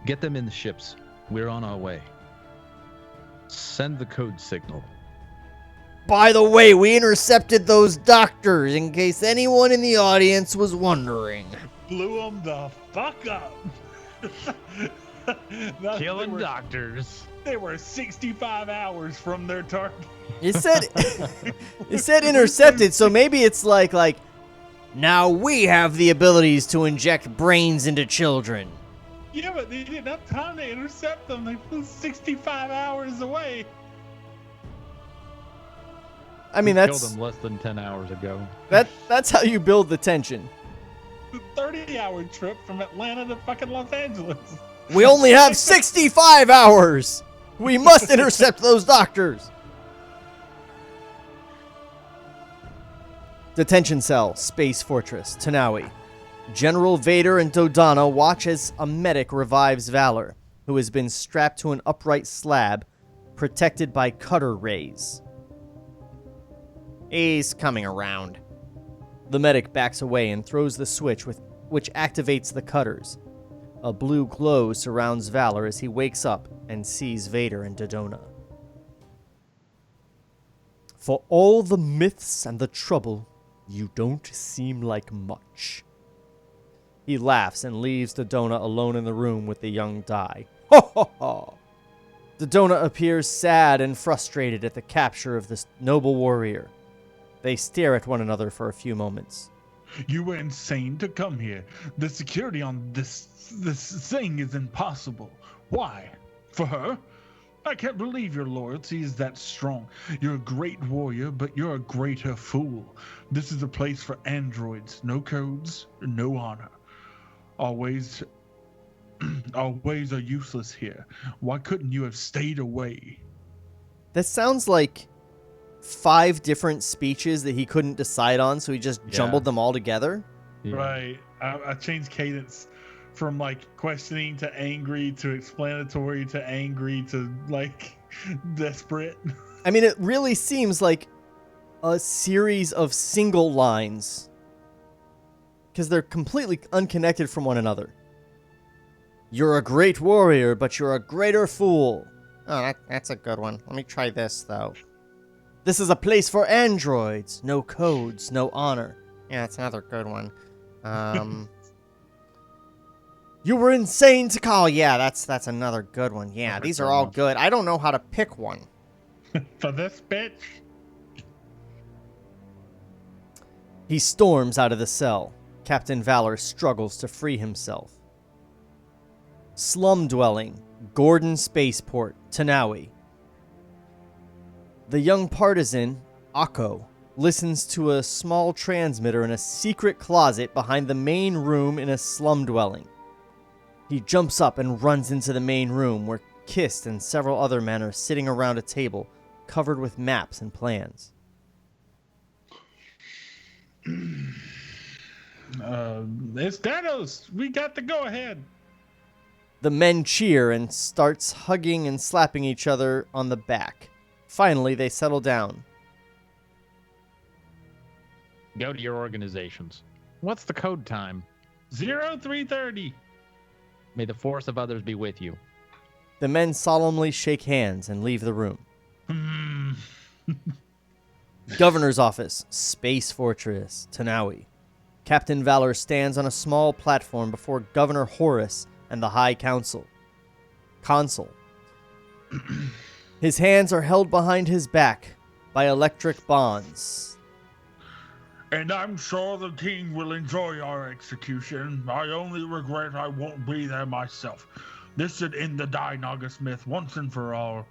F: get them in the ships. We're on our way. Send the code signal.
D: By the way, we intercepted those doctors, in case anyone in the audience was wondering.
E: Blew them the fuck up.
F: Killing doctors.
E: They were 65 hours from their target.
D: It said intercepted, so maybe it's like now we have the abilities to inject brains into children.
E: Yeah, but they didn't have time to intercept them. They flew 65 hours away.
D: I mean,
F: Killed
D: that's
F: them less than 10 hours ago.
D: that's how you build the tension.
E: The 30-hour trip from Atlanta to fucking Los Angeles.
D: We only have 65 hours. We must intercept those doctors. Detention cell, Space Fortress, Tanawi. General Vader and Dodonna watch as a medic revives Valor, who has been strapped to an upright slab, protected by cutter rays. He's coming around. The medic backs away and throws the switch which activates the cutters. A blue glow surrounds Valor as he wakes up and sees Vader and Dodona. For all the myths and the trouble, you don't seem like much. He laughs and leaves Dodona alone in the room with the young Dai. Ho ho ho! Dodona appears sad and frustrated at the capture of this noble warrior. They stare at one another for a few moments.
E: You were insane to come here. The security on this thing is impossible. Why? For her? I can't believe your loyalty is that strong. You're a great warrior, but you're a greater fool. This is a place for androids. No codes, no honor. Our ways are useless here. Why couldn't you have stayed away?
D: That sounds like 5 different speeches that he couldn't decide on, so he just jumbled them all together.
F: Yeah.
E: Right. I changed cadence from like questioning to angry to explanatory to angry to like desperate.
D: I mean, it really seems like a series of single lines because they're completely unconnected from one another. You're a great warrior, but you're a greater fool. Oh, that's a good one. Let me try this, though. This is a place for androids. No codes, no honor. Yeah, that's another good one. You were insane to call. Yeah, that's another good one. Yeah, these are all good. I don't know how to pick one.
E: For this bitch.
D: He storms out of the cell. Captain Valor struggles to free himself. Slum dwelling, Gordon Spaceport, Tanawi. The young partisan, Akko, listens to a small transmitter in a secret closet behind the main room in a slum dwelling. He jumps up and runs into the main room where Kist and several other men are sitting around a table covered with maps and plans.
E: It's Thanos. We got to go ahead.
D: The men cheer and starts hugging and slapping each other on the back. Finally, they settle down.
F: Go to your organizations. What's the code time?
E: 0330.
F: May the force of others be with you.
D: The men solemnly shake hands and leave the room. Governor's office, Space Fortress, Tanawi. Captain Valor stands on a small platform before Governor Horus and the High Consul. His hands are held behind his back by electric bonds.
E: And I'm sure the king will enjoy our execution. I only regret I won't be there myself. This should end the Dianagus myth once and for all.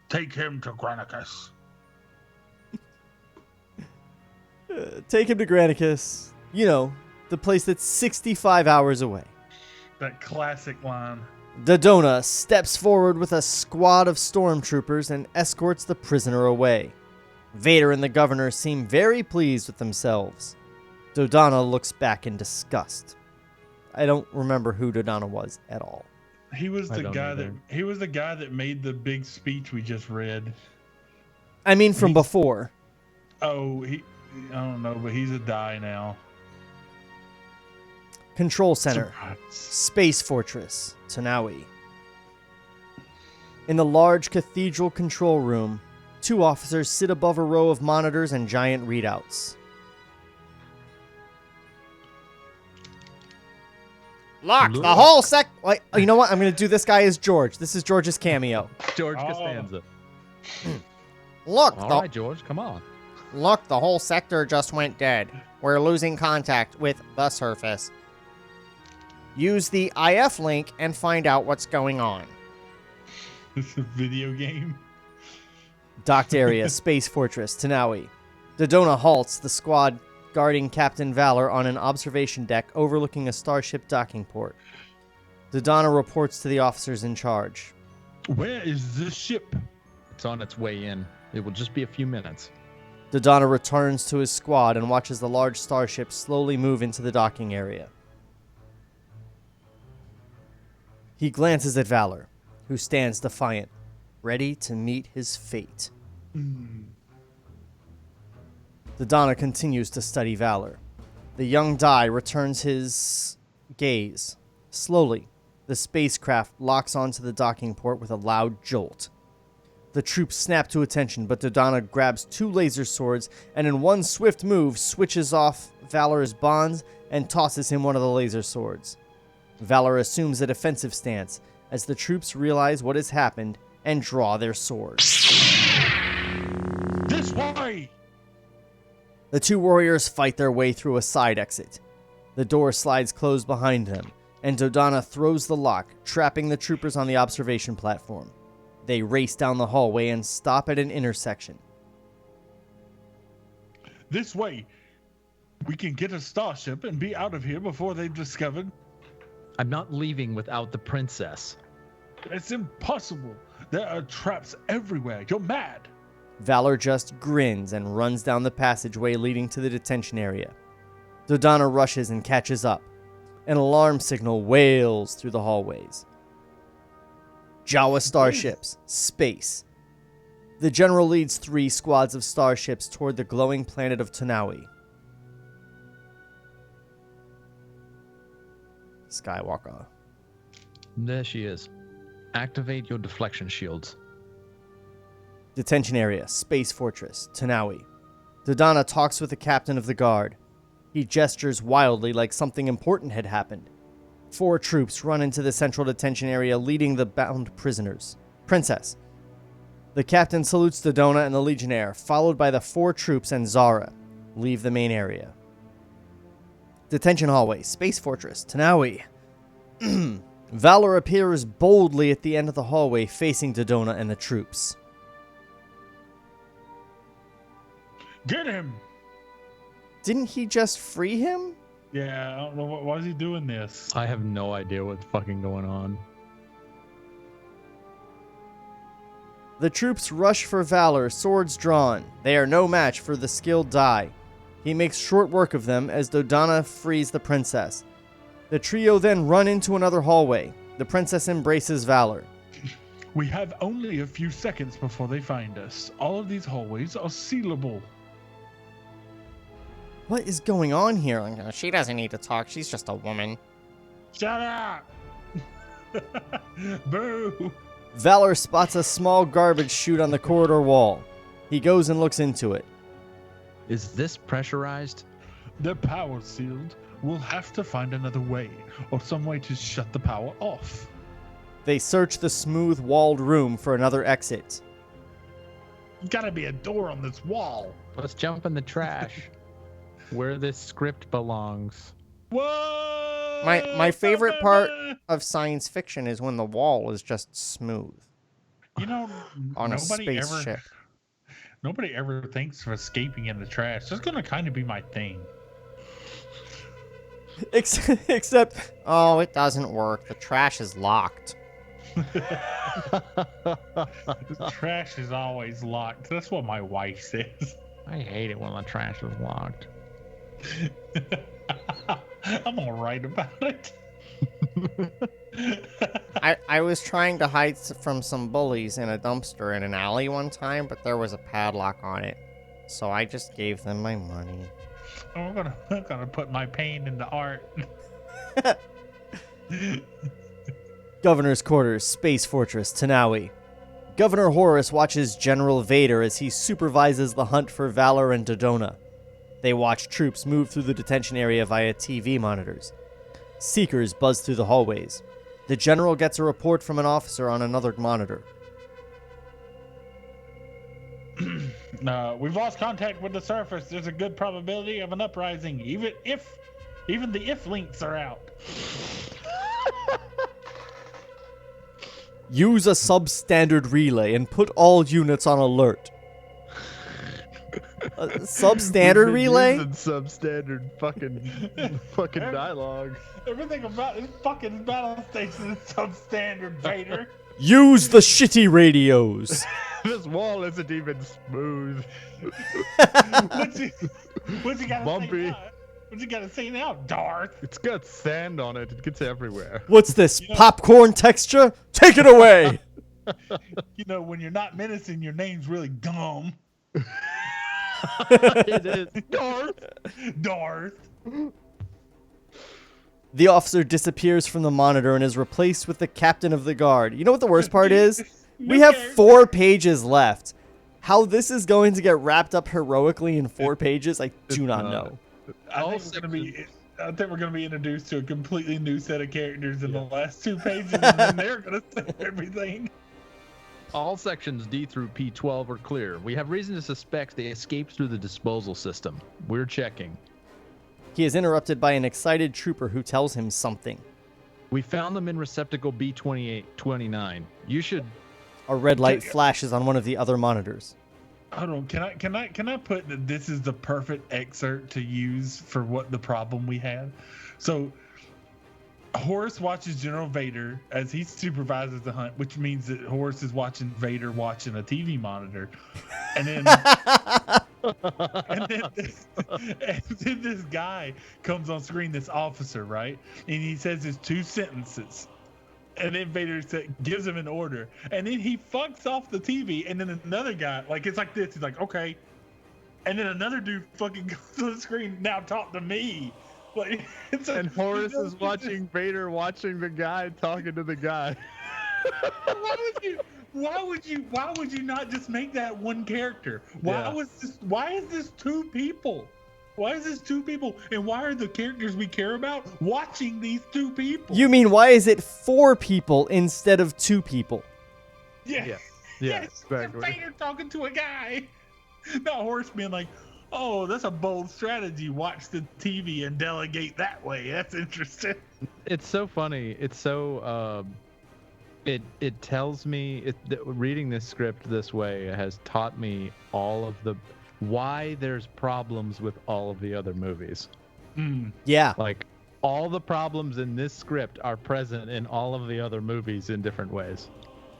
E: Take him to Granicus.
D: Take him to Granicus. You know, the place that's 65 hours away.
E: That classic line.
D: Dodona steps forward with a squad of stormtroopers and escorts the prisoner away. Vader and the governor seem very pleased with themselves. Dodona looks back in disgust. I don't remember who Dodona was at all.
E: He was the guy that made the big speech we just read.
D: I mean, from before.
E: Oh, I don't know, but he's a die now.
D: Control Center,
E: Surprise.
D: Space Fortress, Tanawi. In the large cathedral control room, 2 officers sit above a row of monitors and giant readouts. Lock the whole Wait, you know what? I'm going to do this guy as George. This is George's cameo.
F: George Costanza.
D: Look,
F: All right, George, come on.
D: Look, the whole sector just went dead. We're losing contact with the surface. Use the IF link and find out what's going on.
E: It's a video game.
D: Docked area, Space Fortress, Tanawi. Dodona halts the squad guarding Captain Valor on an observation deck overlooking a starship docking port. Dodona reports to the officers in charge.
E: Where is this ship?
F: It's on its way in. It will just be a few minutes.
D: Dodona returns to his squad and watches the large starship slowly move into the docking area. He glances at Valor, who stands defiant, ready to meet his fate. Dodonna continues to study Valor. The young Dai returns his gaze. Slowly, the spacecraft locks onto the docking port with a loud jolt. The troops snap to attention, but Dodonna grabs 2 laser swords and in one swift move switches off Valor's bonds and tosses him one of the laser swords. Valor assumes a defensive stance as the troops realize what has happened and draw their swords.
E: This way!
D: The 2 warriors fight their way through a side exit. The door slides closed behind them, and Dodonna throws the lock, trapping the troopers on the observation platform. They race down the hallway and stop at an intersection.
E: This way! We can get a starship and be out of here before they've discovered.
F: I'm not leaving without the princess.
E: It's impossible. There are traps everywhere. You're mad.
D: Valor just grins and runs down the passageway leading to the detention area. Dodonna rushes and catches up. An alarm signal wails through the hallways. Jawa starships, space. The general leads 3 squads of starships toward the glowing planet of Tanawi. Skywalker.
F: There she is. Activate your deflection shields.
D: Detention area, Space Fortress, Tanawi. Dodonna talks with the captain of the guard. He gestures wildly like something important had happened. 4 troops run into the central detention area leading the bound prisoners. Princess. The captain salutes Dodonna and the Legionnaire, followed by the 4 troops and Zara. Leave the main area. Detention hallway, Space Fortress, Tanawi. Valor appears boldly at the end of the hallway facing Dodonna and the troops.
E: Get him!
D: Didn't he just free him?
E: Yeah, I don't know. Why is he doing this?
F: I have no idea what's fucking going on.
D: The troops rush for Valor, swords drawn. They are no match for the skilled Dai. He makes short work of them as Dodonna frees the princess. The trio then run into another hallway. The princess embraces Valor.
E: We have only a few seconds before they find us. All of these hallways are sealable.
D: What is going on here?
I: She doesn't need to talk. She's just a woman.
E: Shut up! Boo!
D: Valor spots a small garbage chute on the corridor wall. He goes and looks into it.
F: Is this pressurized?
E: The power's sealed. We'll have to find another way, or some way to shut the power off.
D: They search the smooth walled room for another exit.
E: There's gotta be a door on this wall.
F: Let's jump in the trash. Where this script belongs.
E: Whoa!
I: My favorite part of science fiction is when the wall is just smooth.
E: You know,
I: on a spaceship.
E: Nobody ever thinks of escaping in the trash. That's gonna kind of be my thing.
D: Except,
I: Oh, it doesn't work. The trash is locked.
E: The trash is always locked. That's what my wife says.
F: I hate it when the trash is locked.
E: I'm all right about it.
I: I was trying to hide from some bullies in a dumpster in an alley one time, but there was a padlock on it. So I just gave them my money.
E: I'm gonna put my pain into art.
D: Governor's Quarters, Space Fortress, Tanawi. Governor Horus watches General Vader as he supervises the hunt for Valor and Dodonna. They watch troops move through the detention area via TV monitors. Seekers buzz through the hallways. The general gets a report from an officer on another monitor.
E: We've lost contact with the surface. There's a good probability of an uprising, even the if links are out.
D: Use a substandard relay and put all units on alert. A substandard relay?
F: Substandard fucking dialogue.
E: Everything about this fucking battle station is substandard, Vader.
D: Use the shitty radios.
F: This wall isn't even smooth.
E: What's he gotta
F: Bumpy.
E: say now? What's he gotta say now, Darth?
F: It's got sand on it. It gets everywhere.
D: What's this, popcorn texture? Take it away!
E: You know, when you're not menacing, your name's really dumb.
F: It is.
E: Darth.
D: The officer disappears from the monitor and is replaced with the captain of the guard. You know what the worst part is? We have 4 pages left. How this is going to get wrapped up heroically in 4 pages, I do not know.
E: I think we're gonna be introduced to a completely new set of characters in the last 2 pages, and then they're gonna say everything.
F: All sections D through P12 are clear. We have reason to suspect they escaped through the disposal system. We're checking.
D: He is interrupted by an excited trooper who tells him something.
F: We found them in receptacle B2829. You should.
D: A red light flashes on one of the other monitors.
E: Hold on, can I put that this is the perfect excerpt to use for what the problem we had? So Horace watches General Vader as he supervises the hunt, which means that Horace is watching Vader watching a TV monitor. And then and then this guy comes on screen, this officer, right? And he says his 2 sentences. And then Vader gives him an order. And then he fucks off the TV. And then another guy, like, it's like this. He's like, okay. And then another dude fucking goes to the screen, now talk to me. Like,
F: And Horace is watching Vader watching the guy talking to the guy.
E: Why would you not just make that one character? Why is this 2 people? Why is this 2 people? And why are the characters we care about watching these 2 people?
D: You mean, why is it 4 people instead of 2 people?
E: Yeah, exactly. Vader talking to a guy. Not Horace being like, oh, that's a bold strategy. Watch the TV and delegate that way. That's interesting.
F: It's so funny. It's so it tells me reading this script this way has taught me all of the why there's problems with all of the other movies.
D: Yeah.
F: Like, all the problems in this script are present in all of the other movies in different ways.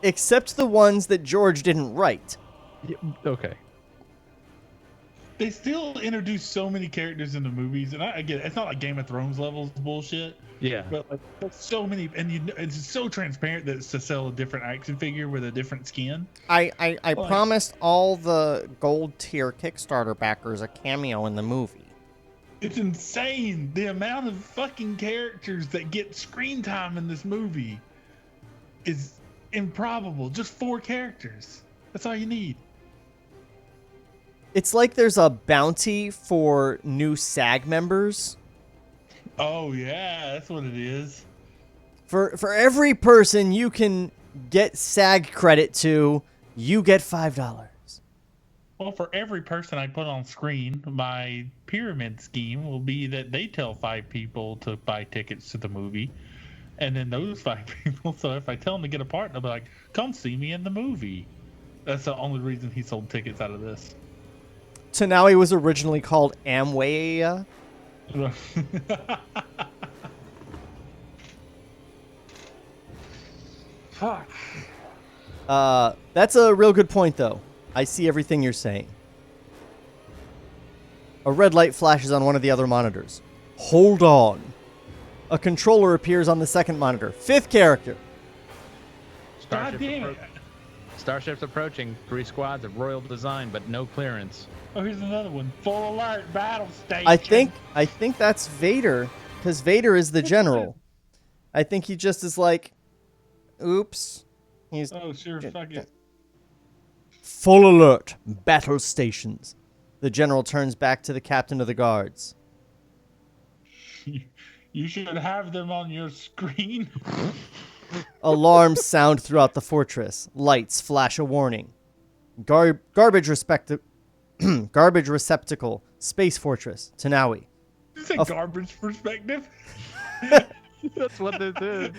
D: Except the ones that George didn't write.
F: Okay.
E: They still introduce so many characters in the movies, and I get it. It's not like Game of Thrones levels bullshit.
F: Yeah.
E: But like, there's so many, and it's so transparent that it's to sell a different action figure with a different skin.
I: I promised all the gold tier Kickstarter backers a cameo in the movie.
E: It's insane the amount of fucking characters that get screen time in this movie is improbable. Just 4 characters. That's all you need.
D: It's like there's a bounty for new SAG members.
E: Oh yeah, that's what it is.
D: For every person you can get SAG credit to, you get $5.
E: Well, for every person I put on screen, my pyramid scheme will be that they tell 5 people to buy tickets to the movie. And then those 5 people, so if I tell them to get a part, they'll be like, come see me in the movie. That's the only reason he sold tickets out of this.
D: Tanawi was originally called Amway.
E: Fuck.
D: That's a real good point, though. I see everything you're saying. A red light flashes on one of the other monitors. Hold on. A controller appears on the second monitor. 5th character.
E: God damn it.
F: Starship's approaching. 3 squads of royal design, but no clearance.
E: Oh, here's another one. Full alert, battle station.
D: I think that's Vader, because Vader is the general. I think he just is like, oops. He's
E: Oh, sure, fuck it.
D: full alert, battle stations. The general turns back to the captain of the guards.
E: You should have them on your screen.
D: Alarms sound throughout the fortress. Lights flash a warning. Garbage receptacle. Space fortress. Tanawi.
E: Is it garbage perspective?
F: That's what this is.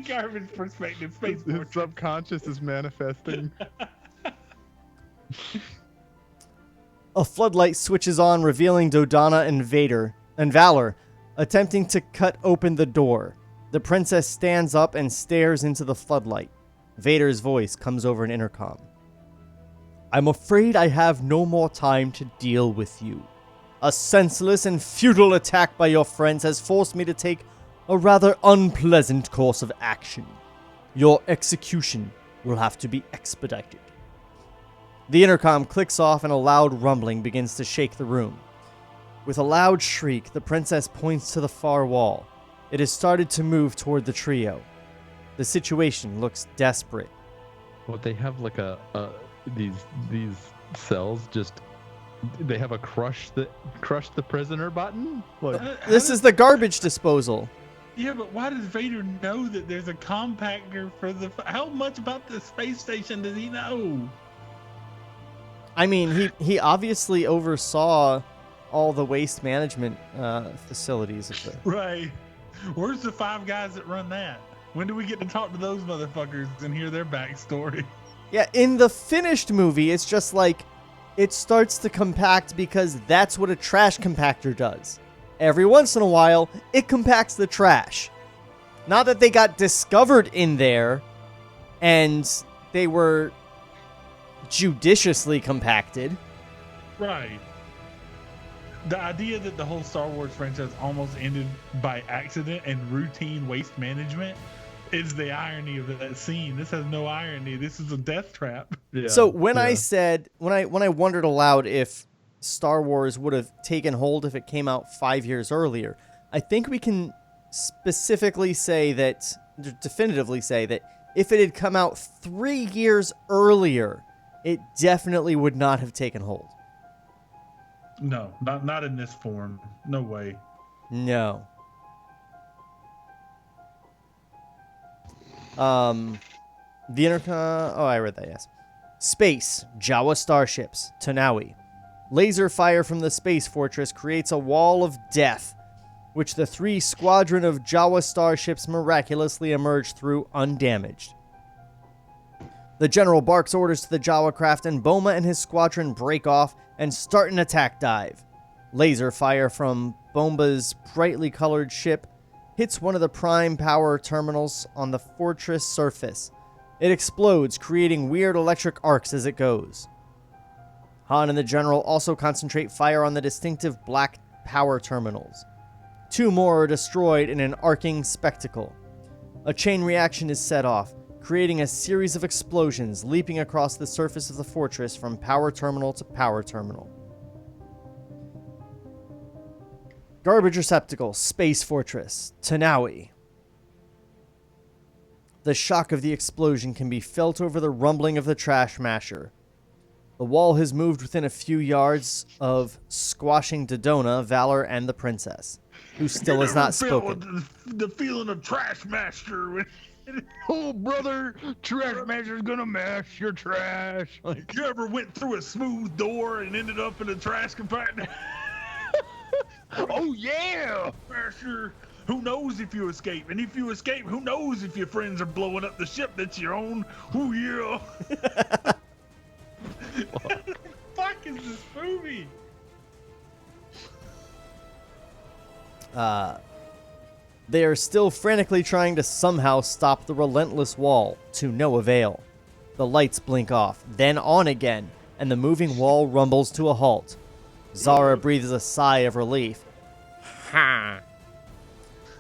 E: Garbage perspective. Space
F: His
E: fortress.
F: subconscious is manifesting.
D: A floodlight switches on, revealing Dodonna and Valor attempting to cut open the door. The princess stands up and stares into the floodlight. Vader's voice comes over an intercom. I'm afraid I have no more time to deal with you. A senseless and futile attack by your friends has forced me to take a rather unpleasant course of action. Your execution will have to be expedited. The intercom clicks off and a loud rumbling begins to shake the room. With a loud shriek, the princess points to the far wall. It has started to move toward the trio. The situation looks desperate.
F: What they have like these cells just they have a crush the prisoner button? Like,
D: This is the garbage disposal.
E: Yeah, but why does Vader know that there's a compactor for the... How much about the space station does he know?
D: I mean, he obviously oversaw all the waste management facilities.
E: Right. Where's the 5 guys that run that? When do we get to talk to those motherfuckers and hear their backstory?
D: Yeah, in the finished movie, it's just like, it starts to compact because that's what a trash compactor does. Every once in a while, it compacts the trash. Not that they got discovered in there and they were judiciously compacted.
E: Right. The idea that the whole Star Wars franchise almost ended by accident and routine waste management is the irony of that scene. This has no irony. This is a death trap.
F: yeah,
D: So when I said, when I wondered aloud if Star Wars would have taken hold if it came out 5 years earlier, I think we can specifically say that, definitively say that if it had come out 3 years earlier, it definitely would not have taken hold.
E: No, not in this form. No way.
D: No. The intercom... Oh, I read that, yes. Space, Jawa starships, Tanawi. Laser fire from the space fortress creates a wall of death, which the 3 squadron of Jawa starships miraculously emerge through undamaged. The general barks orders to the Jawa craft, and Boma and his squadron break off and start an attack dive. Laser fire from Boma's brightly colored ship hits one of the prime power terminals on the fortress surface. It explodes, creating weird electric arcs as it goes. Han and the general also concentrate fire on the distinctive black power terminals. 2 more are destroyed in an arcing spectacle. A chain reaction is set off, creating a series of explosions leaping across the surface of the fortress from power terminal to power terminal. Garbage receptacle, space fortress, Tanawi. The shock of the explosion can be felt over the rumbling of the trash masher. The wall has moved within a few yards of squashing Dodona, Valor, and the princess, who still has not spoken.
E: The feeling of trash master.
F: oh, brother, trash master's gonna mash your trash. Like,
E: You ever went through a smooth door and ended up in a trash compactor?
F: oh, yeah.
E: Master, who knows if you escape? And if you escape, who knows if your friends are blowing up the ship that's your own? Oh, yeah. What the fuck is this movie?
D: They are still frantically trying to somehow stop the relentless wall, to no avail. The lights blink off, then on again, and the moving wall rumbles to a halt. Zara breathes a sigh of relief.
I: Ha!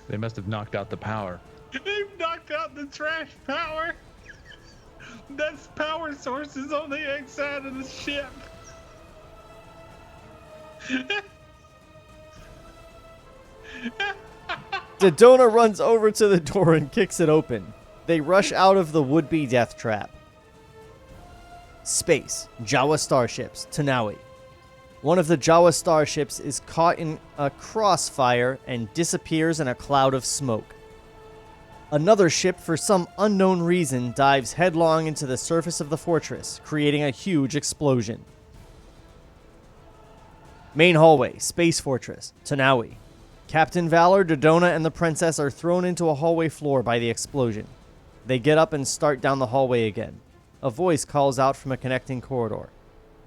F: They must have knocked out the power.
E: They've knocked out the trash power. That's power sources on the outside of the ship.
D: Dodona runs over to the door and kicks it open. They rush out of the would-be death trap. Space, Jawa starships, Tanawi. One of the Jawa starships is caught in a crossfire and disappears in a cloud of smoke. Another ship, for some unknown reason, dives headlong into the surface of the fortress, creating a huge explosion. Main hallway, Space Fortress, Tanawi. Captain Valor, Dodona, and the princess are thrown into a hallway floor by the explosion. They get up and start down the hallway again. A voice calls out from a connecting corridor.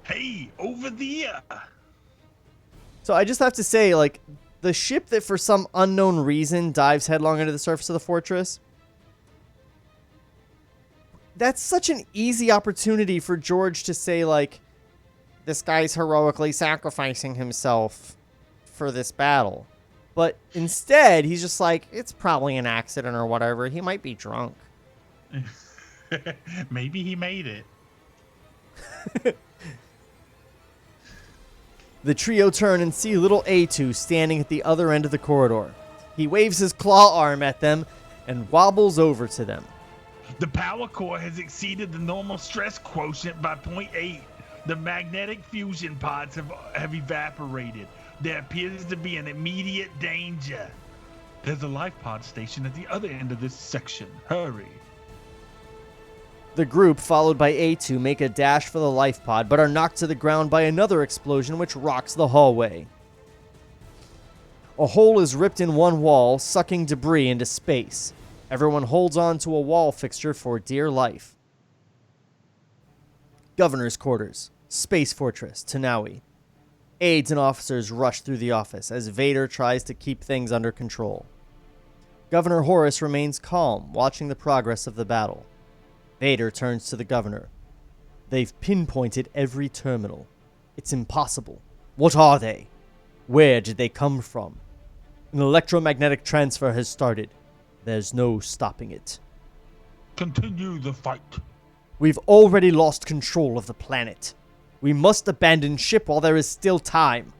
E: Hey, over there.
D: So I just have to say, like, the ship that for some unknown reason dives headlong into the surface of the fortress, that's such an easy opportunity for George to say, like,
I: This guy's heroically sacrificing himself for this battle.
D: but instead he's just like,
I: It's probably an accident or whatever. He might be drunk.
E: Maybe he made it.
D: The trio turn and see little A2 standing at the other end of the corridor. He waves his claw arm at them and wobbles over to them.
E: The power core has exceeded the normal stress quotient by 0.8. The magnetic fusion pods have evaporated. There appears to be an immediate danger. There's a life pod station at the other end of this section. Hurry.
D: The group, followed by A2, make a dash for the life pod, but are knocked to the ground by another explosion which rocks the hallway. A hole is ripped in one wall, sucking debris into space. Everyone holds on to a wall fixture for dear life. Governor's Quarters, Space Fortress, Tanawi. Aides and officers rush through the office as Vader tries to keep things under control. Governor Horus remains calm, watching the progress of the battle. Vader turns to the governor. They've pinpointed every terminal. It's impossible. What are they? Where did they come from? An electromagnetic transfer has started. There's no stopping it.
E: Continue the fight.
D: We've already lost control of the planet. We must abandon ship while there is still time.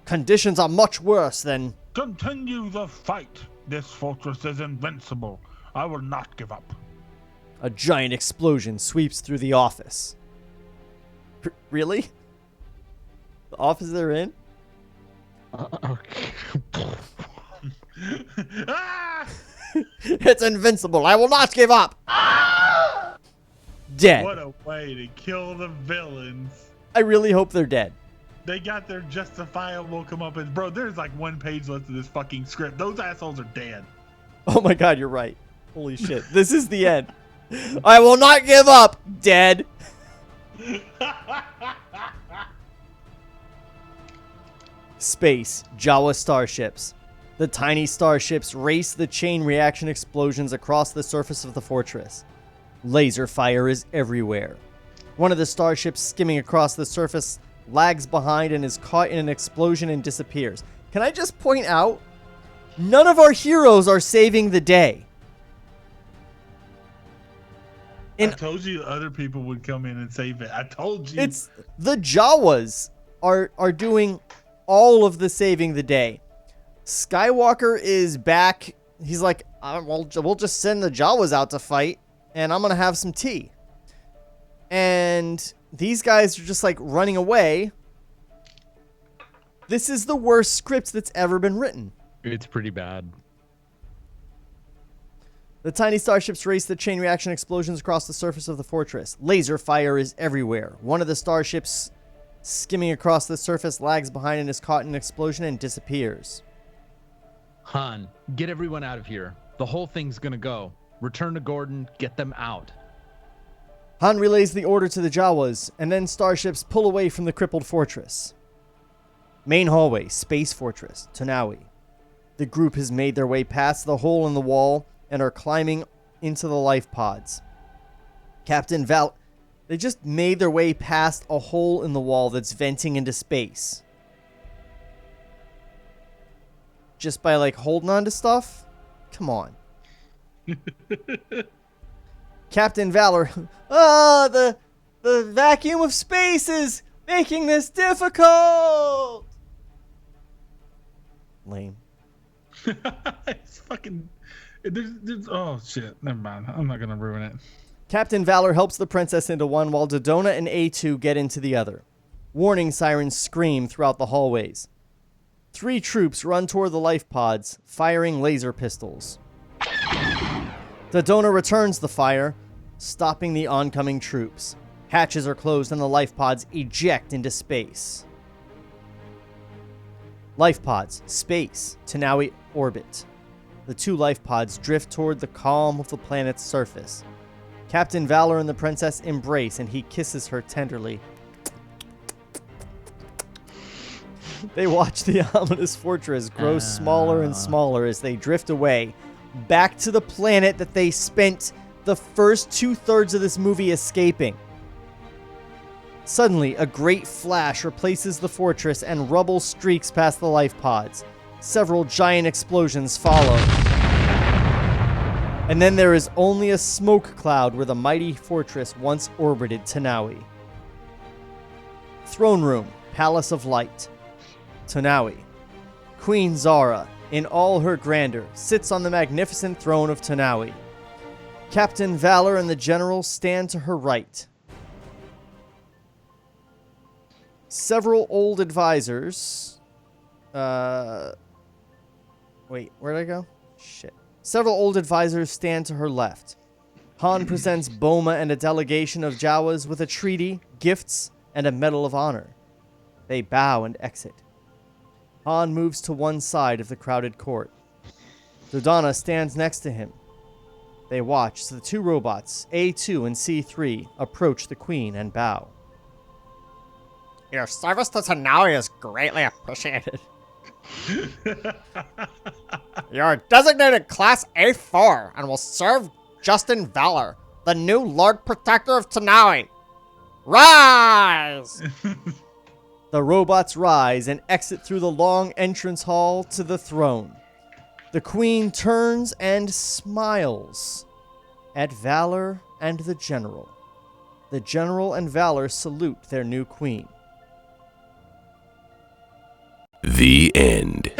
D: Conditions are much worse than...
E: Continue the fight. This fortress is invincible. I will not give up.
D: A giant explosion sweeps through the office. Really? The office they're in?
F: Okay.
E: Ah!
D: It's invincible. I will not give up. Dead.
E: What a way to kill the villains.
D: I really hope they're dead.
E: They got their justifiable comeuppance. Bro, there's like 1 page left of this fucking script. Those assholes are dead.
D: Oh my god, you're right. Holy shit. This is the end. I will not give up. Dead. Space. Jawa starships. The tiny starships race the chain reaction explosions across the surface of the fortress. Laser fire is everywhere. One of the starships skimming across the surface lags behind and is caught in an explosion and disappears. Can I just point out, none of our heroes are saving the day.
E: I told you other people would come in and save it. I told you.
D: It's the Jawas are doing all of the saving the day. Skywalker is back. He's like, we'll just send the Jawas out to fight, and I'm gonna have some tea. And these guys are just like running away. This is the worst script that's ever been written.
F: It's pretty bad.
D: The tiny starships race the chain reaction explosions across the surface of the fortress. Laser fire is everywhere. One of the starships skimming across the surface lags behind and is caught in an explosion and disappears.
F: Han, get everyone out of here. The whole thing's gonna go. Return to Gordon, get them out.
D: Han relays the order to the Jawas, and then starships pull away from the crippled fortress. Main hallway, Space Fortress, Tanawi. The group has made their way past the hole in the wall and are climbing into the life pods. Captain Val... They just made their way past a hole in the wall that's venting into space. Just by, like, holding on to stuff? Come on. Captain Valor... the vacuum of space is making this difficult! Lame.
E: It's fucking... There's, oh, shit. Never mind. I'm not going to ruin it.
D: Captain Valor helps the princess into one while Dodona and A2 get into the other. Warning sirens scream throughout the hallways. 3 troops run toward the life pods, firing laser pistols. Dodona returns the fire, stopping the oncoming troops. Hatches are closed and the life pods eject into space. Life pods, space, Tanawi orbit. The 2 life pods drift toward the calm of the planet's surface. Captain Valor and the princess embrace, and he kisses her tenderly. They watch the ominous fortress grow smaller and smaller as they drift away, back to the planet that they spent the first 2/3 of this movie escaping. Suddenly, a great flash replaces the fortress and rubble streaks past the life pods. Several giant explosions follow. And then there is only a smoke cloud where the mighty fortress once orbited Tanawi. Throne room, Palace of Light. Tanawi. Queen Zara, in all her grandeur, sits on the magnificent throne of Tanawi. Captain Valor and the general stand to her right. Several old advisors... Wait, where'd I go? Shit. Several old advisors stand to her left. Han presents Boma and a delegation of Jawas with a treaty, gifts, and a medal of honor. They bow and exit. Han moves to one side of the crowded court. Dodonna stands next to him. They watch as the two robots, A2 and C3, approach the Queen and bow.
I: Your service to Tanawi is greatly appreciated. You're designated Class A4 and will serve Justin Valor, the new Lord Protector of Tanawi. Rise!
D: The robots rise and exit through the long entrance hall to the throne. The Queen turns and smiles at Valor and the General. The General and Valor salute their new Queen.
B: The end.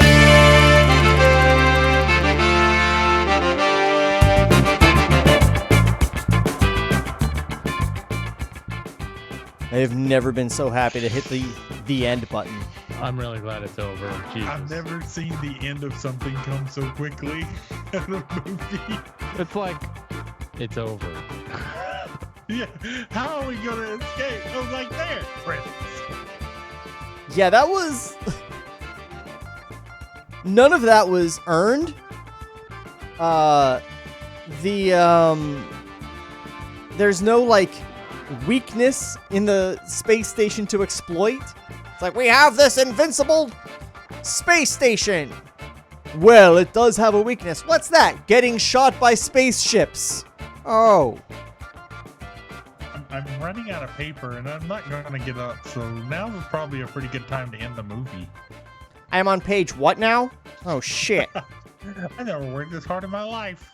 D: I have never been so happy to hit the end button.
J: I'm really glad it's over. Jesus.
E: I've never seen the end of something come so quickly in a movie.
J: It's like, it's over.
E: Yeah, how are we gonna escape? I was like, there, Prince.
D: Yeah, that was... None of that was earned. There's no, like, weakness in the space station to exploit.
I: It's like, we have this invincible space station.
D: Well, it does have a weakness. What's that? Getting shot by spaceships. Oh.
E: I'm running out of paper and I'm not going to get up, so now is probably a pretty good time to end the movie.
I: I'm on page what now? Oh, shit.
E: I never worked this hard in my life.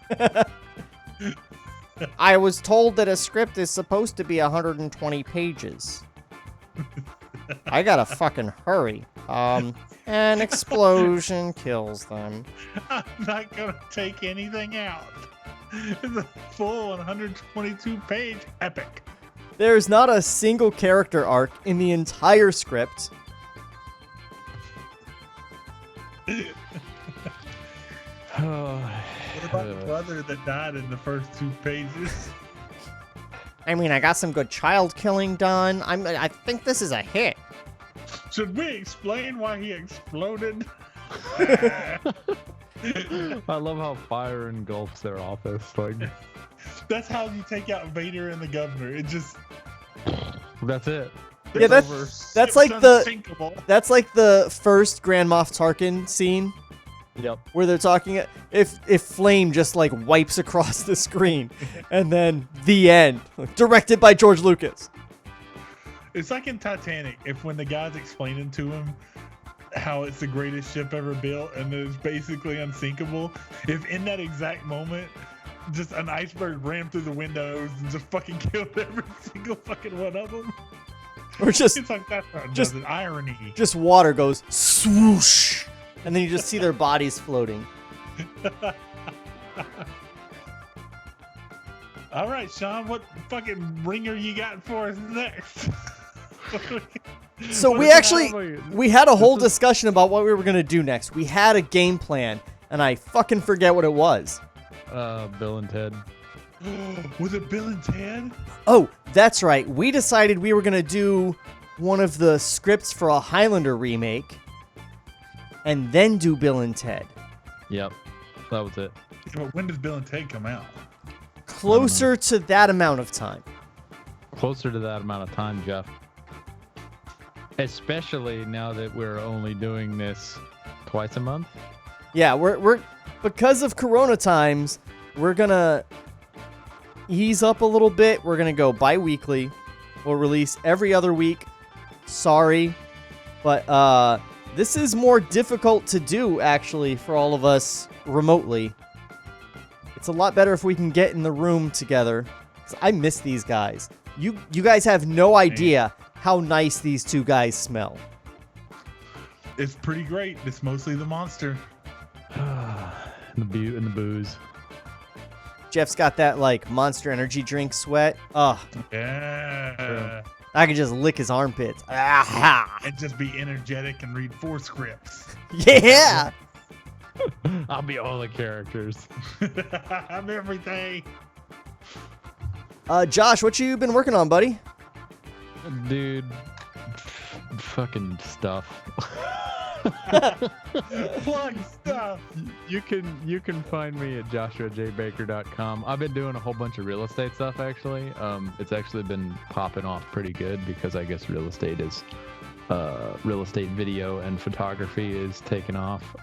I: I was told that a script is supposed to be 120 pages. I gotta fucking hurry. An explosion kills them.
E: I'm not going to take anything out. It's a full 122-page epic.
D: There's not a single character arc in the entire script.
E: What about the brother that died in the first 2 pages?
I: I mean, I got some good child killing done. I think this is a hit.
E: Should we explain why he exploded?
J: I love how fire engulfs their office. Like,
E: that's how you take out Vader and the governor. It just...
J: that's it.
D: Yeah, that's like that's like the first Grand Moff Tarkin scene.
J: Yep.
D: Where they're talking, if flame just like wipes across the screen, and then the end, directed by George Lucas.
E: It's like in Titanic, if when the guy's explaining to him how it's the greatest ship ever built and it's basically unsinkable, if in that exact moment just an iceberg ran through the windows and just fucking killed every single fucking one of them.
D: Or just
E: it's like that's
D: just
E: an irony.
D: Just water goes swoosh, and then you just see their bodies floating.
E: All right, Shawn, what fucking ringer you got for us next?
D: So we had a whole discussion about what we were gonna do next. We had a game plan, and I fucking forget what it was.
J: Bill and Ted.
E: Was it Bill and Ted?
D: Oh, that's right. We decided we were gonna do one of the scripts for a Highlander remake, and then do Bill and Ted.
J: Yep, that was it.
E: But when does Bill and Ted come out?
D: Closer to that amount of time.
J: Closer to that amount of time, Jeff. Especially now that we're only doing this twice a month.
D: Yeah, we're because of Corona times, we're gonna ease up a little bit. We're gonna go bi-weekly. We'll release every other week. Sorry, but this is more difficult to do actually for all of us remotely. It's a lot better if we can get in the room together. 'Cause I miss these guys. You guys have no idea how nice these two guys smell.
E: It's pretty great. It's mostly the monster.
J: And the booze.
D: Jeff's got that like Monster Energy drink sweat. Oh,
E: Yeah.
D: I could just lick his armpits. Ah,
E: And just be energetic and read 4 scripts.
D: yeah.
J: I'll be all the characters.
E: I'm everything.
D: Josh, what you been working on, buddy?
J: Dude, fucking stuff.
E: Plug stuff.
J: You can find me at joshuajbaker.com. I've been doing a whole bunch of real estate stuff actually. It's actually been popping off pretty good because I guess real estate video and photography is taking off.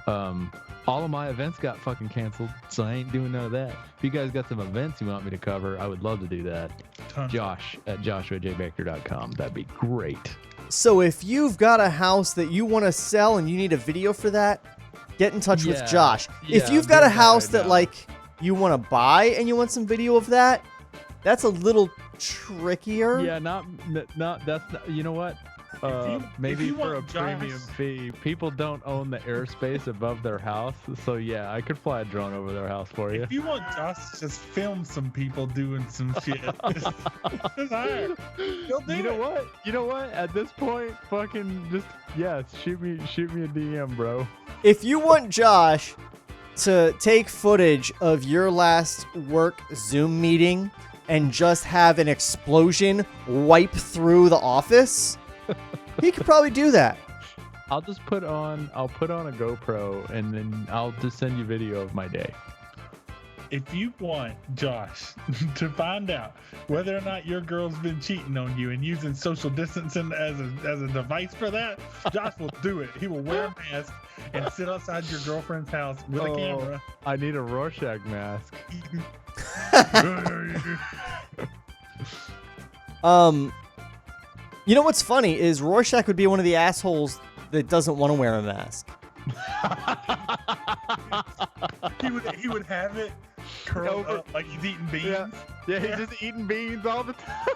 J: All of my events got fucking canceled, so I ain't doing none of that. If you guys got some events you want me to cover, I would love to do that. Josh at joshuajbaker.com. That'd be great.
D: So if you've got a house that you want to sell and you need a video for that, get in touch with Josh. If you've got a house that like you want to buy and you want some video of that, that's a little trickier.
J: Yeah, not that's not, you know what? Maybe for a premium fee. People don't own the airspace above their house, so yeah, I could fly a drone over their house for you.
E: If you want Josh to just film some people doing some shit, just hire. He'll do
J: You know what? At this point, fucking just shoot me a DM, bro.
D: If you want Josh to take footage of your last work Zoom meeting and just have an explosion wipe through the office, he could probably do that.
J: I'll put on a GoPro and then I'll just send you video of my day.
E: If you want Josh to find out whether or not your girl's been cheating on you and using social distancing as a device for that, Josh will do it. He will wear a mask and sit outside your girlfriend's house with a camera.
J: I need a Rorschach mask.
D: You know what's funny is Rorschach would be one of the assholes that doesn't want to wear a mask.
E: He would have it curled up like he's eating beans.
J: Yeah, he's just eating beans all the time.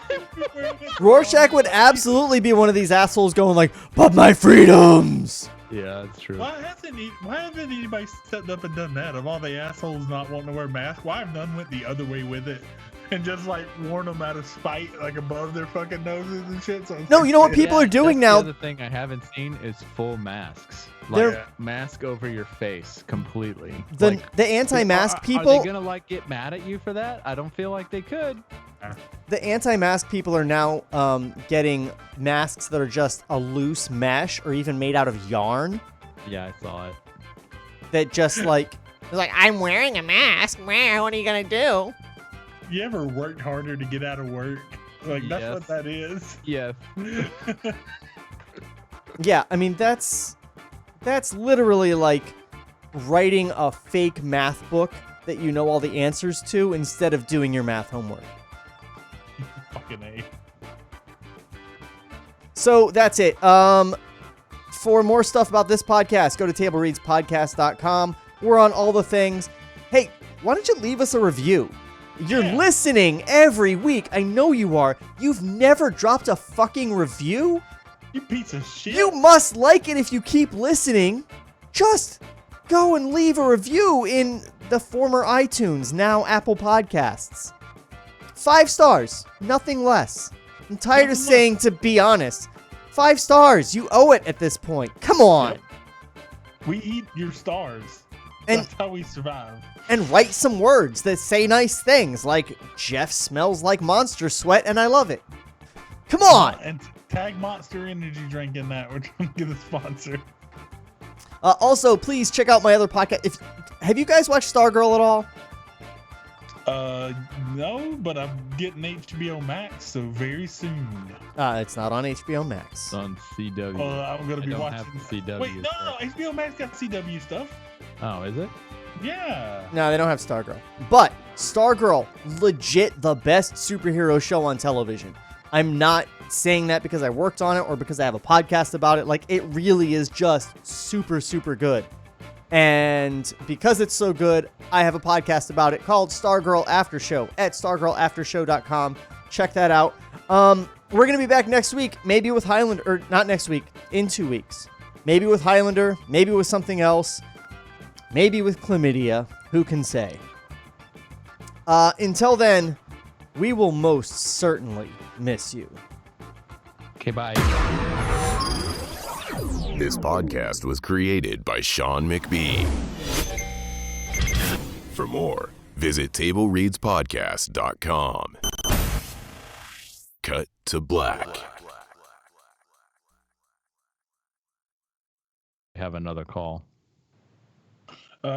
D: Rorschach would absolutely be one of these assholes going like, "But my freedoms!"
J: Yeah, that's true.
E: Why hasn't anybody stepped up and done that? Of all the assholes not wanting to wear masks, why have none went the other way with it? And just like worn them out of spite, like above their fucking noses and shit. So
D: no, you know what people are doing now?
J: The other thing I haven't seen is full masks. Like mask over your face completely.
D: The anti-mask people.
J: Are they gonna like get mad at you for that? I don't feel like they could.
D: The anti-mask people are now getting masks that are just a loose mesh or even made out of yarn.
J: Yeah, I saw it.
D: That just like
I: It's like, I'm wearing a mask. Where? What are you gonna do?
E: You ever worked harder to get out of work? Like, that's what that is.
J: Yes.
D: Yeah, I mean, that's literally like writing a fake math book that you know all the answers to instead of doing your math homework.
E: Fucking A.
D: So that's it. For more stuff about this podcast, go to tablereadspodcast.com. We're on all the things. Hey, why don't you leave us a review? You're listening every week. I know you are. You've never dropped a fucking review?
E: You piece of shit.
D: You must like it if you keep listening. Just go and leave a review in the former iTunes, now Apple Podcasts. 5 stars, nothing less. I'm tired of saying to be honest. 5 stars, you owe it at this point. Come on.
E: We eat your stars.
D: And
E: that's how we survive.
D: And write some words that say nice things, like Jeff smells like monster sweat and I love it. Come on.
E: And tag Monster Energy drink in that. We're trying to get a sponsor.
D: Also, please check out my other podcast. Have you guys watched Stargirl at all?
E: No, but I'm getting HBO Max, so very soon.
D: It's not on HBO Max.
J: It's on CW.
E: I'm gonna be watching
J: CW.
E: Wait, no, HBO Max got CW stuff.
J: Oh, is it?
E: Yeah.
D: No, they don't have Stargirl. But Stargirl, legit the best superhero show on television. I'm not saying that because I worked on it or because I have a podcast about it. Like, it really is just super, super good. And because it's so good, I have a podcast about it called Stargirl After Show at stargirlaftershow.com. Check that out. We're going to be back next week, maybe with Highlander, or not next week, in 2 weeks. Maybe with Highlander, maybe with something else, maybe with chlamydia. Who can say? Until then, we will most certainly miss you.
J: Okay, bye.
B: This podcast was created by Shawn McBee. For more, visit TableReadsPodcast.com. Cut to black.
J: Have another call.